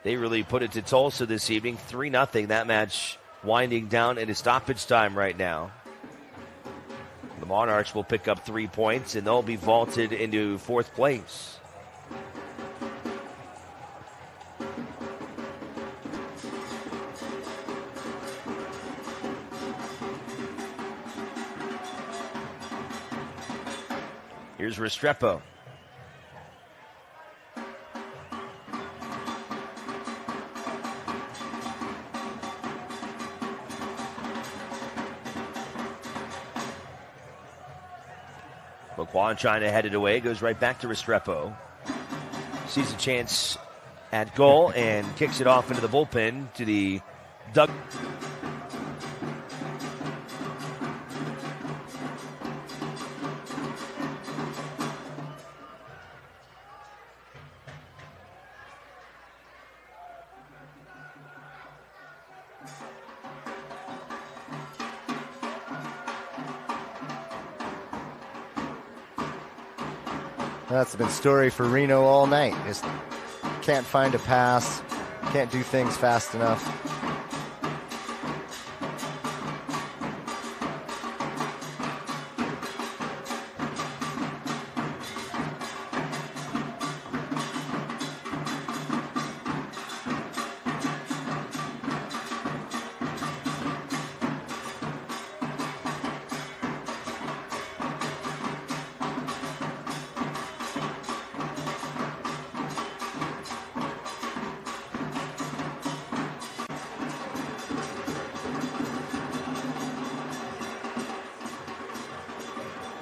They really put it to Tulsa this evening, 3-0. That match winding down at a stoppage time right now. The Monarchs will pick up 3 points, and they'll be vaulted into 4th place. Here's Restrepo. Boquan trying to head it away. Goes right back to Restrepo. Sees a chance at goal and kicks it off into the bullpen to the Doug. That's been story for Reno all night. Just can't find a pass, can't do things fast enough.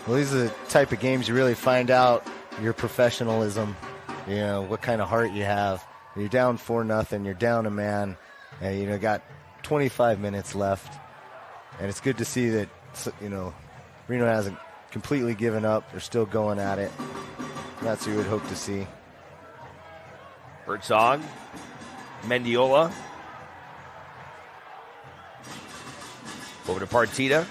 Well, these are the type of games you really find out your professionalism, what kind of heart you have. You're down 4-0, you're down a man, and got 25 minutes left. And it's good to see that, Reno hasn't completely given up. They're still going at it. That's what you would hope to see. Herzog, Mendiola. Over to Partita.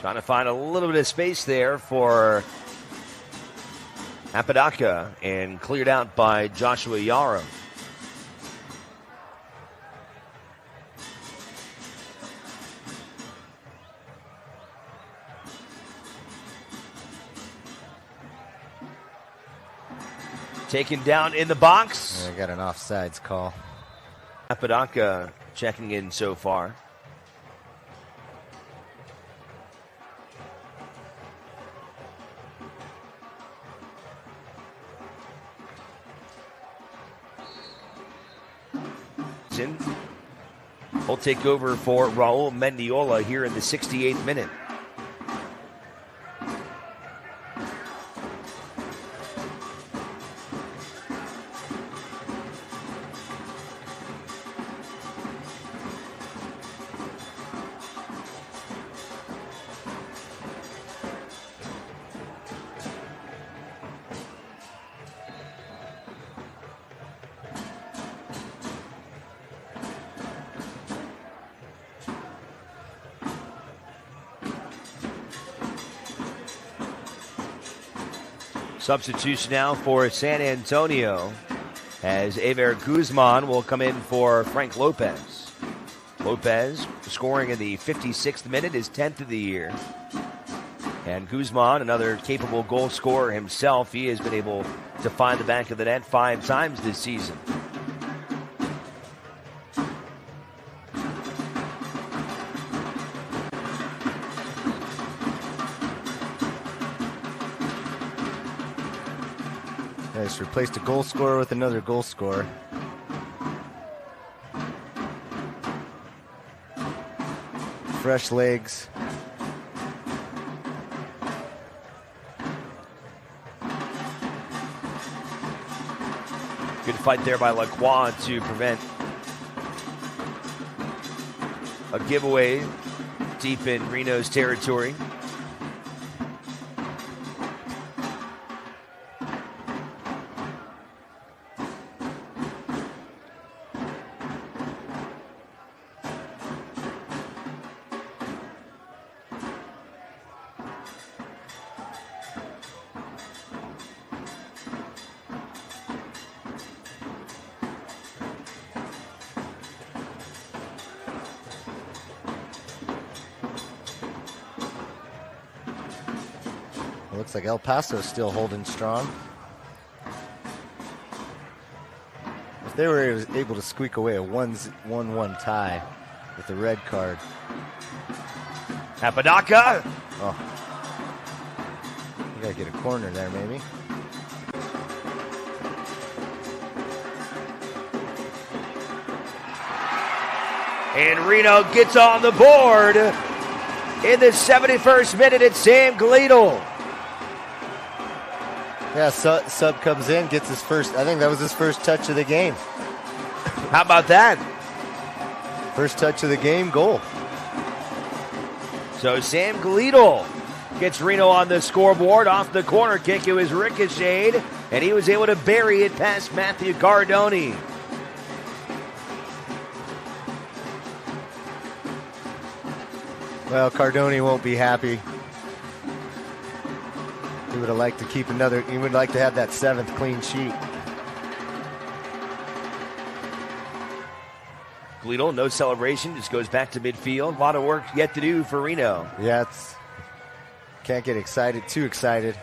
Trying to find a little bit of space there for Apodaca, and cleared out by Joshua Yarrow. Taken down in the box. I got an offsides call. Apodaca checking in so far. He'll take over for Raul Mendiola here in the 68th minute. Substitution now for San Antonio as Ever Guzman will come in for Frank Lopez. Lopez scoring in the 56th minute, his 10th of the year. And Guzman, another capable goal scorer himself, he has been able to find the back of the net 5 times this season. Nice, replaced a goal scorer with another goal scorer. Fresh legs. Good fight there by Lacroix to prevent a giveaway deep in Reno's territory. Looks like El Paso's still holding strong. If they were able to squeak away a 1-1 tie with a red card. Apodaca. Oh. You gotta get a corner there, maybe. And Reno gets on the board in the 71st minute. It's Sam Galindo. Yeah, sub comes in, gets his first, I think that was his first touch of the game. How about that? First touch of the game, goal. So Sam Galindo gets Reno on the scoreboard off the corner kick. It was ricocheted, and he was able to bury it past Matthew Cardoni. Well, Cardoni won't be happy. He would have liked to keep another, he would like to have that 7th clean sheet. Galindo, no celebration, just goes back to midfield. A lot of work yet to do for Reno. Yeah, can't get too excited.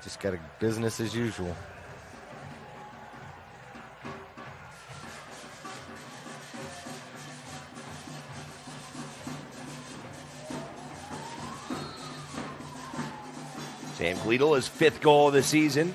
Just got a business as usual. Sam Galindo, his 5th goal of the season.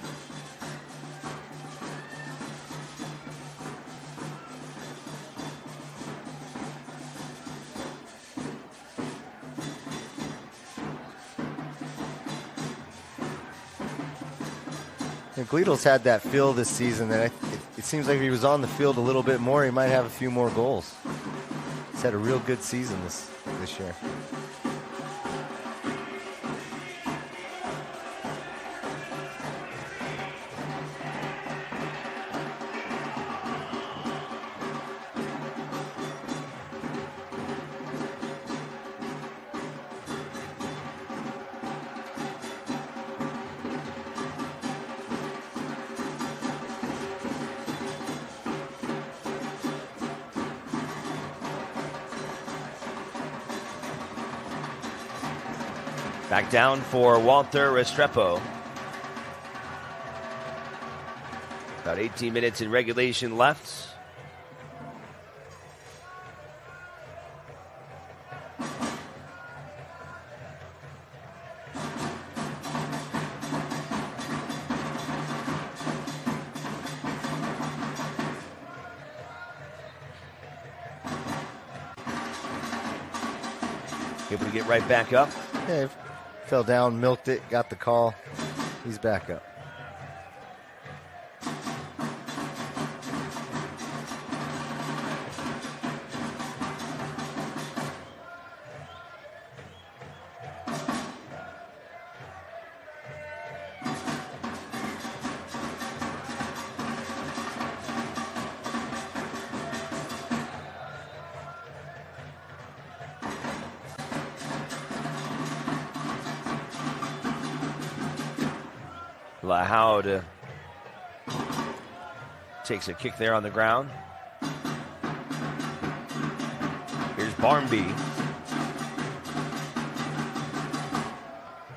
And Galido's had that feel this season that it seems like if he was on the field a little bit more, he might have a few more goals. He's had a real good season this year. Back down for Walter Restrepo. About 18 minutes in regulation left. Able to get right back up. Yeah, fell down, milked it, got the call. He's back up. Howard takes a kick there on the ground. Here's Barnby.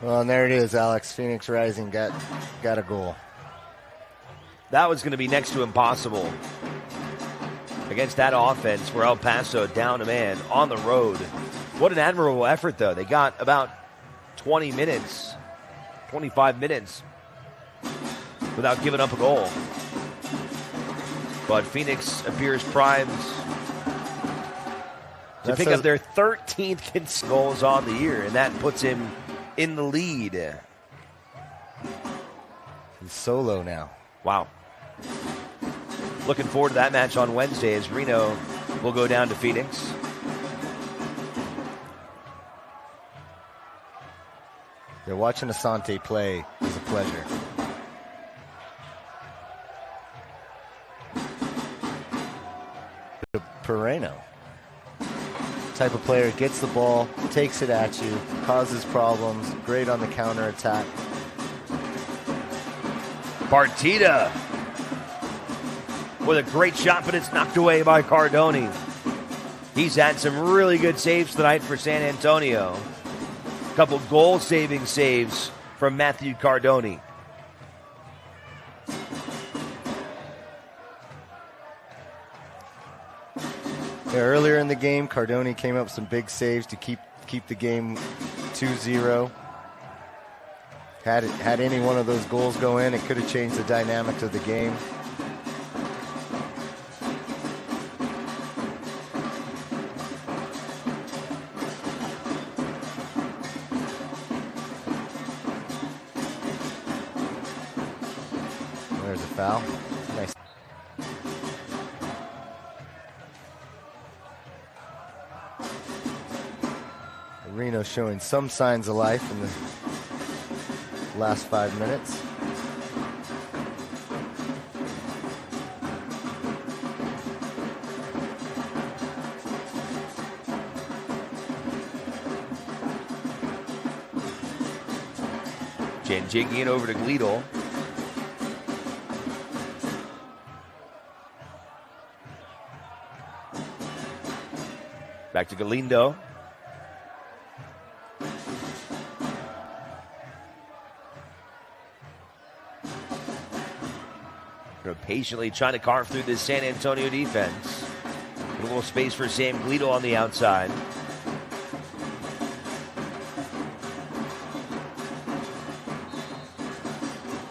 Well, and there it is, Alex. Phoenix Rising got a goal. That was going to be next to impossible against that offense where El Paso down a man on the road. What an admirable effort, though. They got about 20 minutes, 25 minutes without giving up a goal. But Phoenix appears primed to pick up their 13th goals on the year, and that puts him in the lead. He's solo now. Wow. Looking forward to that match on Wednesday as Reno will go down to Phoenix. Yeah, watching Asante play is a pleasure. Reno. Type of player gets the ball, takes it at you, causes problems, great on the counter attack. Partita with a great shot, but it's knocked away by Cardoni. He's had some really good saves tonight for San Antonio. A couple goal-saving saves from Matthew Cardoni. Yeah, earlier in the game, Cardoni came up with some big saves to keep the game 2-0. Had any one of those goals go in, it could have changed the dynamics of the game. There's a foul. Nice. Reno showing some signs of life in the last 5 minutes. Janjigian over to Galindo. Back to Galindo. Patiently trying to carve through this San Antonio defense. A little space for Sam Galindo on the outside.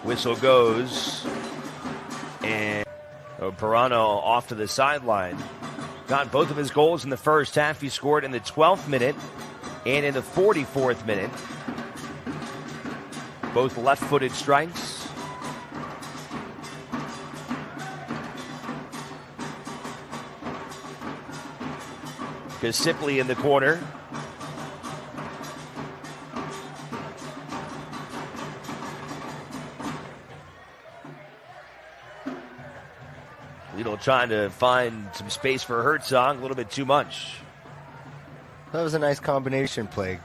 Whistle goes. And Perano off to the sideline. Got both of his goals in the first half. He scored in the 12th minute and in the 44th minute. Both left-footed strikes. Simply in the corner. Little trying to find some space for Herzog, a little bit too much. That was a nice combination play.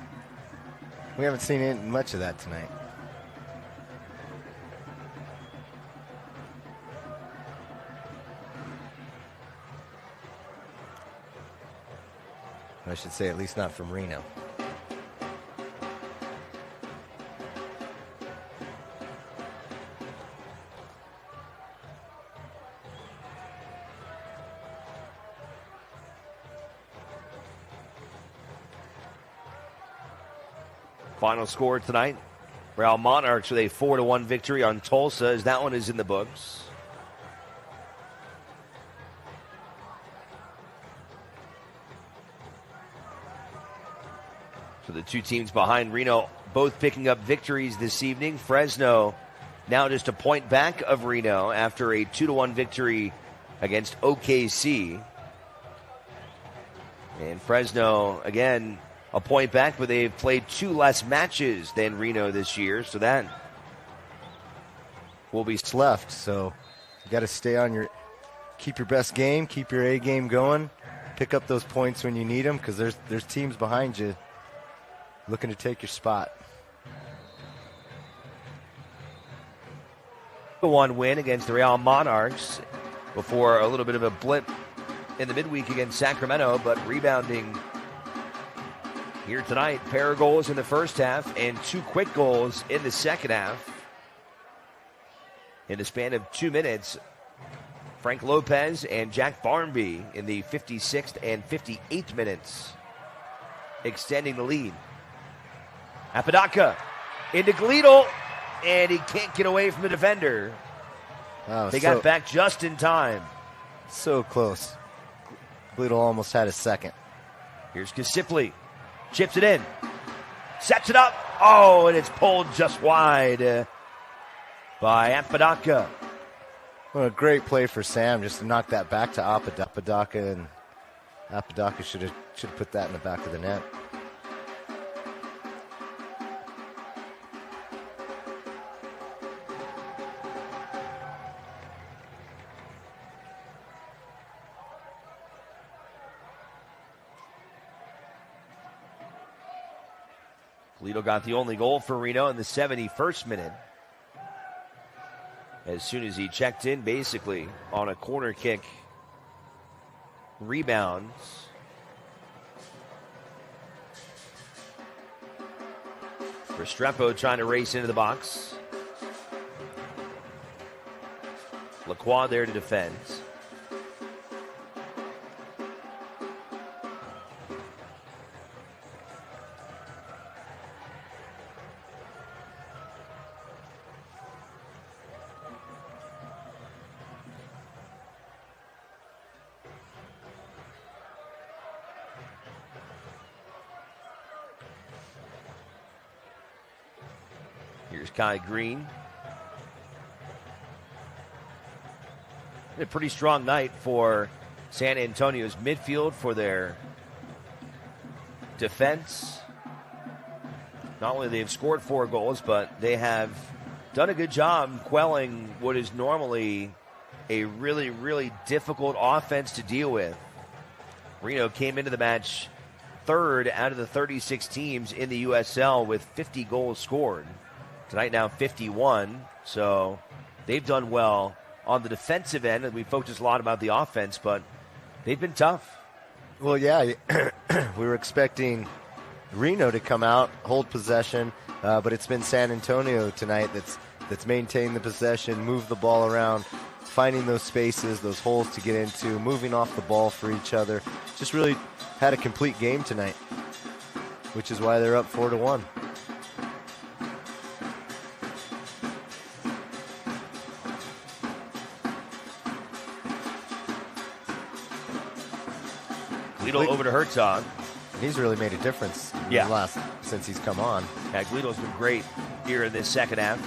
We haven't seen much of that tonight. I should say, at least not from Reno. Final score tonight, Real Monarchs with a 4-1 victory on Tulsa, as that one is in the books. So the two teams behind Reno both picking up victories this evening. Fresno now just a point back of Reno after a 2-1 victory against OKC. And Fresno, again, a point back, but they've played 2 less matches than Reno this year, so that will be left. So you got to stay on keep your best game, keep your A game going, pick up those points when you need them, because there's teams behind you looking to take your spot. A 1 win against the Real Monarchs before a little bit of a blip in the midweek against Sacramento, but rebounding here tonight. Pair of goals in the first half and 2 quick goals in the second half. In the span of 2 minutes, Frank Lopez and Jack Barnby in the 56th and 58th minutes, extending the lead. Apodaca into Galindo, and he can't get away from the defender. Oh, they got back just in time. So close. Galindo almost had a second. Here's Kasipli. Chips it in. Sets it up. Oh, and it's pulled just wide by Apodaca. Well, a great play for Sam just to knock that back to Apodaca, and Apodaca should have put that in the back of the net. Galindo got the only goal for Reno in the 71st minute. As soon as he checked in, basically, on a corner kick. Rebounds. Restrepo trying to race into the box. Lacroix there to defend. Here's Kai Green. A pretty strong night for San Antonio's midfield, for their defense. Not only they've scored 4 goals, but they have done a good job quelling what is normally a really, really difficult offense to deal with. Reno came into the match 3rd out of the 36 teams in the USL with 50 goals scored. Tonight now 51, so they've done well on the defensive end, and we focused a lot about the offense, but they've been tough. Well, yeah, we were expecting Reno to come out, hold possession, but it's been San Antonio tonight that's maintained the possession, moved the ball around, finding those spaces, those holes to get into, moving off the ball for each other. Just really had a complete game tonight, which is why they're up 4-1. Over to Herzog. He's really made a difference since he's come on. Yeah, Guido's been great here in this second half.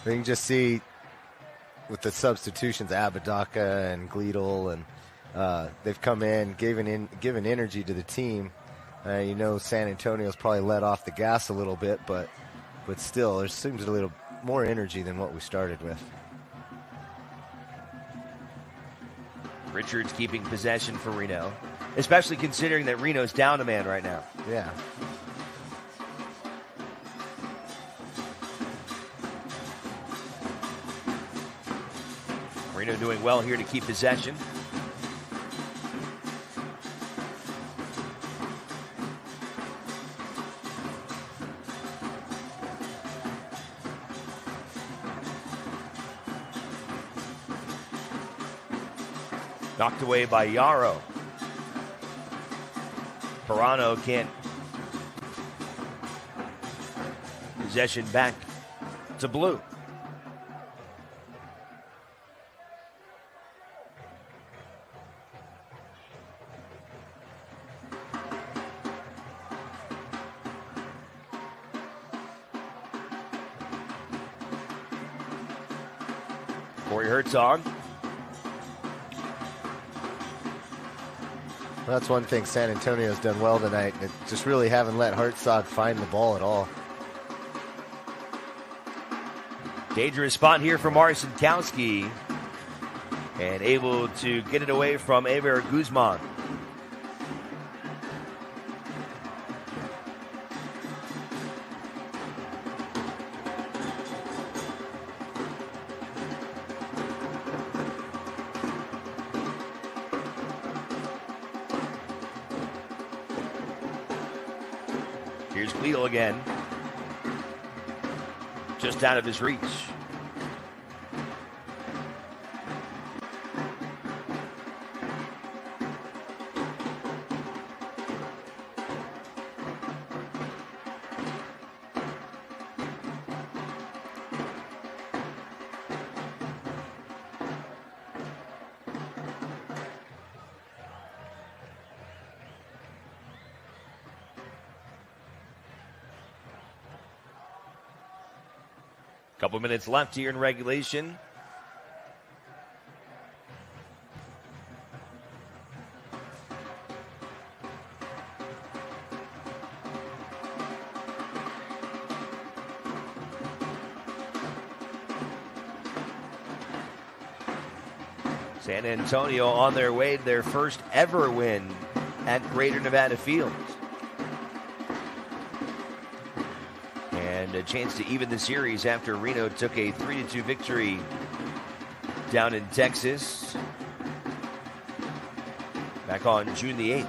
We can just see with the substitutions, Apodaca and Galindo, and they've come in, given energy to the team. San Antonio's probably let off the gas a little bit, but still, there seems a little more energy than what we started with. Richards keeping possession for Reno, especially considering that Reno's down a man right now. Yeah. Reno doing well here to keep possession. Knocked away by Yarrow. Pirano can't. Possession back to blue. Corey Herzog. Well, that's one thing San Antonio's done well tonight. They just really haven't let Herzog find the ball at all. Dangerous spot here for Marcinkowski. And able to get it away from Ever Guzman. Here's Galindo again. Just out of his reach. Couple minutes left here in regulation. San Antonio on their way to their first ever win at Greater Nevada Field. And a chance to even the series after Reno took a 3-2 victory down in Texas back on June the 8th.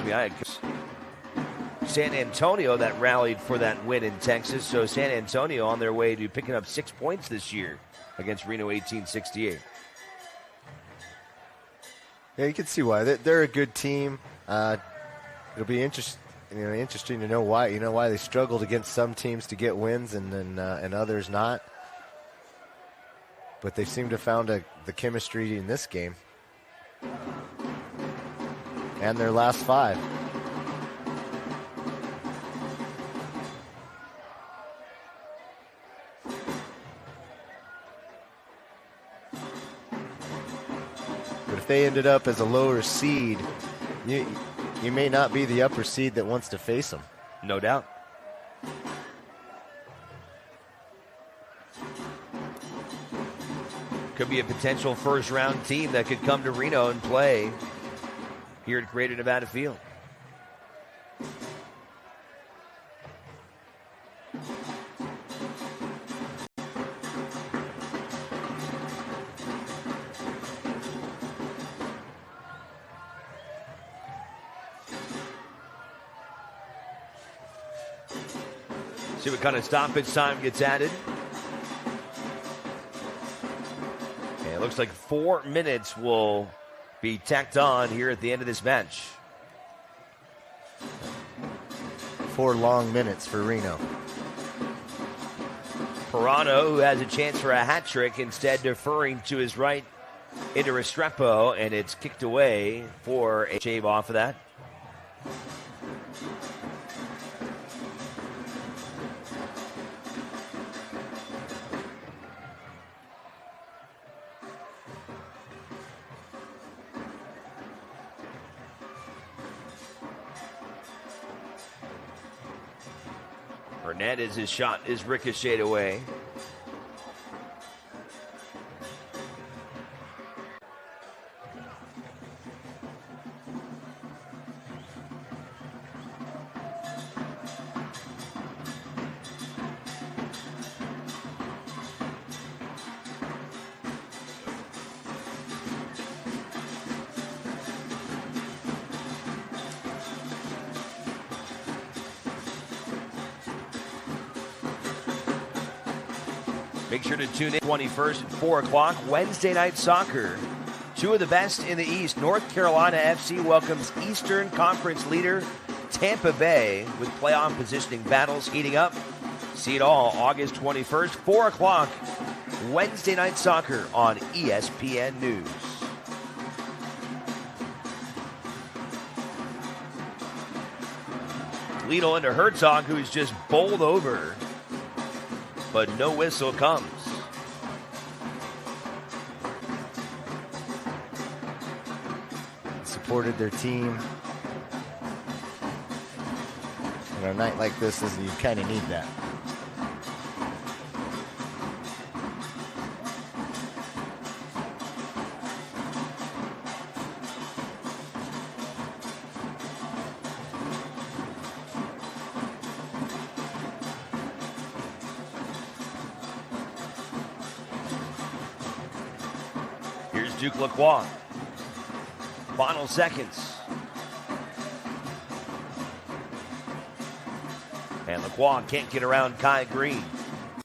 I had San Antonio that rallied for that win in Texas. So San Antonio on their way to picking up 6 points this year against Reno 1868. Yeah, you can see why. They're a good team. It'll be interesting to know why. You know why they struggled against some teams to get wins and others not. But they seem to have found the chemistry in this game. And their last 5. But if they ended up as a lower seed, you may not be the upper seed that wants to face them. No doubt. Could be a potential first-round team that could come to Reno and play here at Greater Nevada Field. See what kind of stoppage time gets added. And it looks like 4 minutes will be tacked on here at the end of this match. 4 long minutes for Reno. Pirano, who has a chance for a hat trick, instead deferring to his right into Restrepo, and it's kicked away for a shave off of that. Hernandez's shot is ricocheted away. Make sure to tune in 21st at 4 o'clock, Wednesday night soccer. Two of the best in the East. North Carolina FC welcomes Eastern Conference leader Tampa Bay with playoff positioning battles heating up. See it all August 21st, 4 o'clock, Wednesday night soccer on ESPN News. Galindo into Herzog, who's just bowled over, but no whistle comes. Supported their team. On a night like this, you kind of need that. Here's Duke Lacroix. Final seconds. And Lacroix can't get around Kai Green.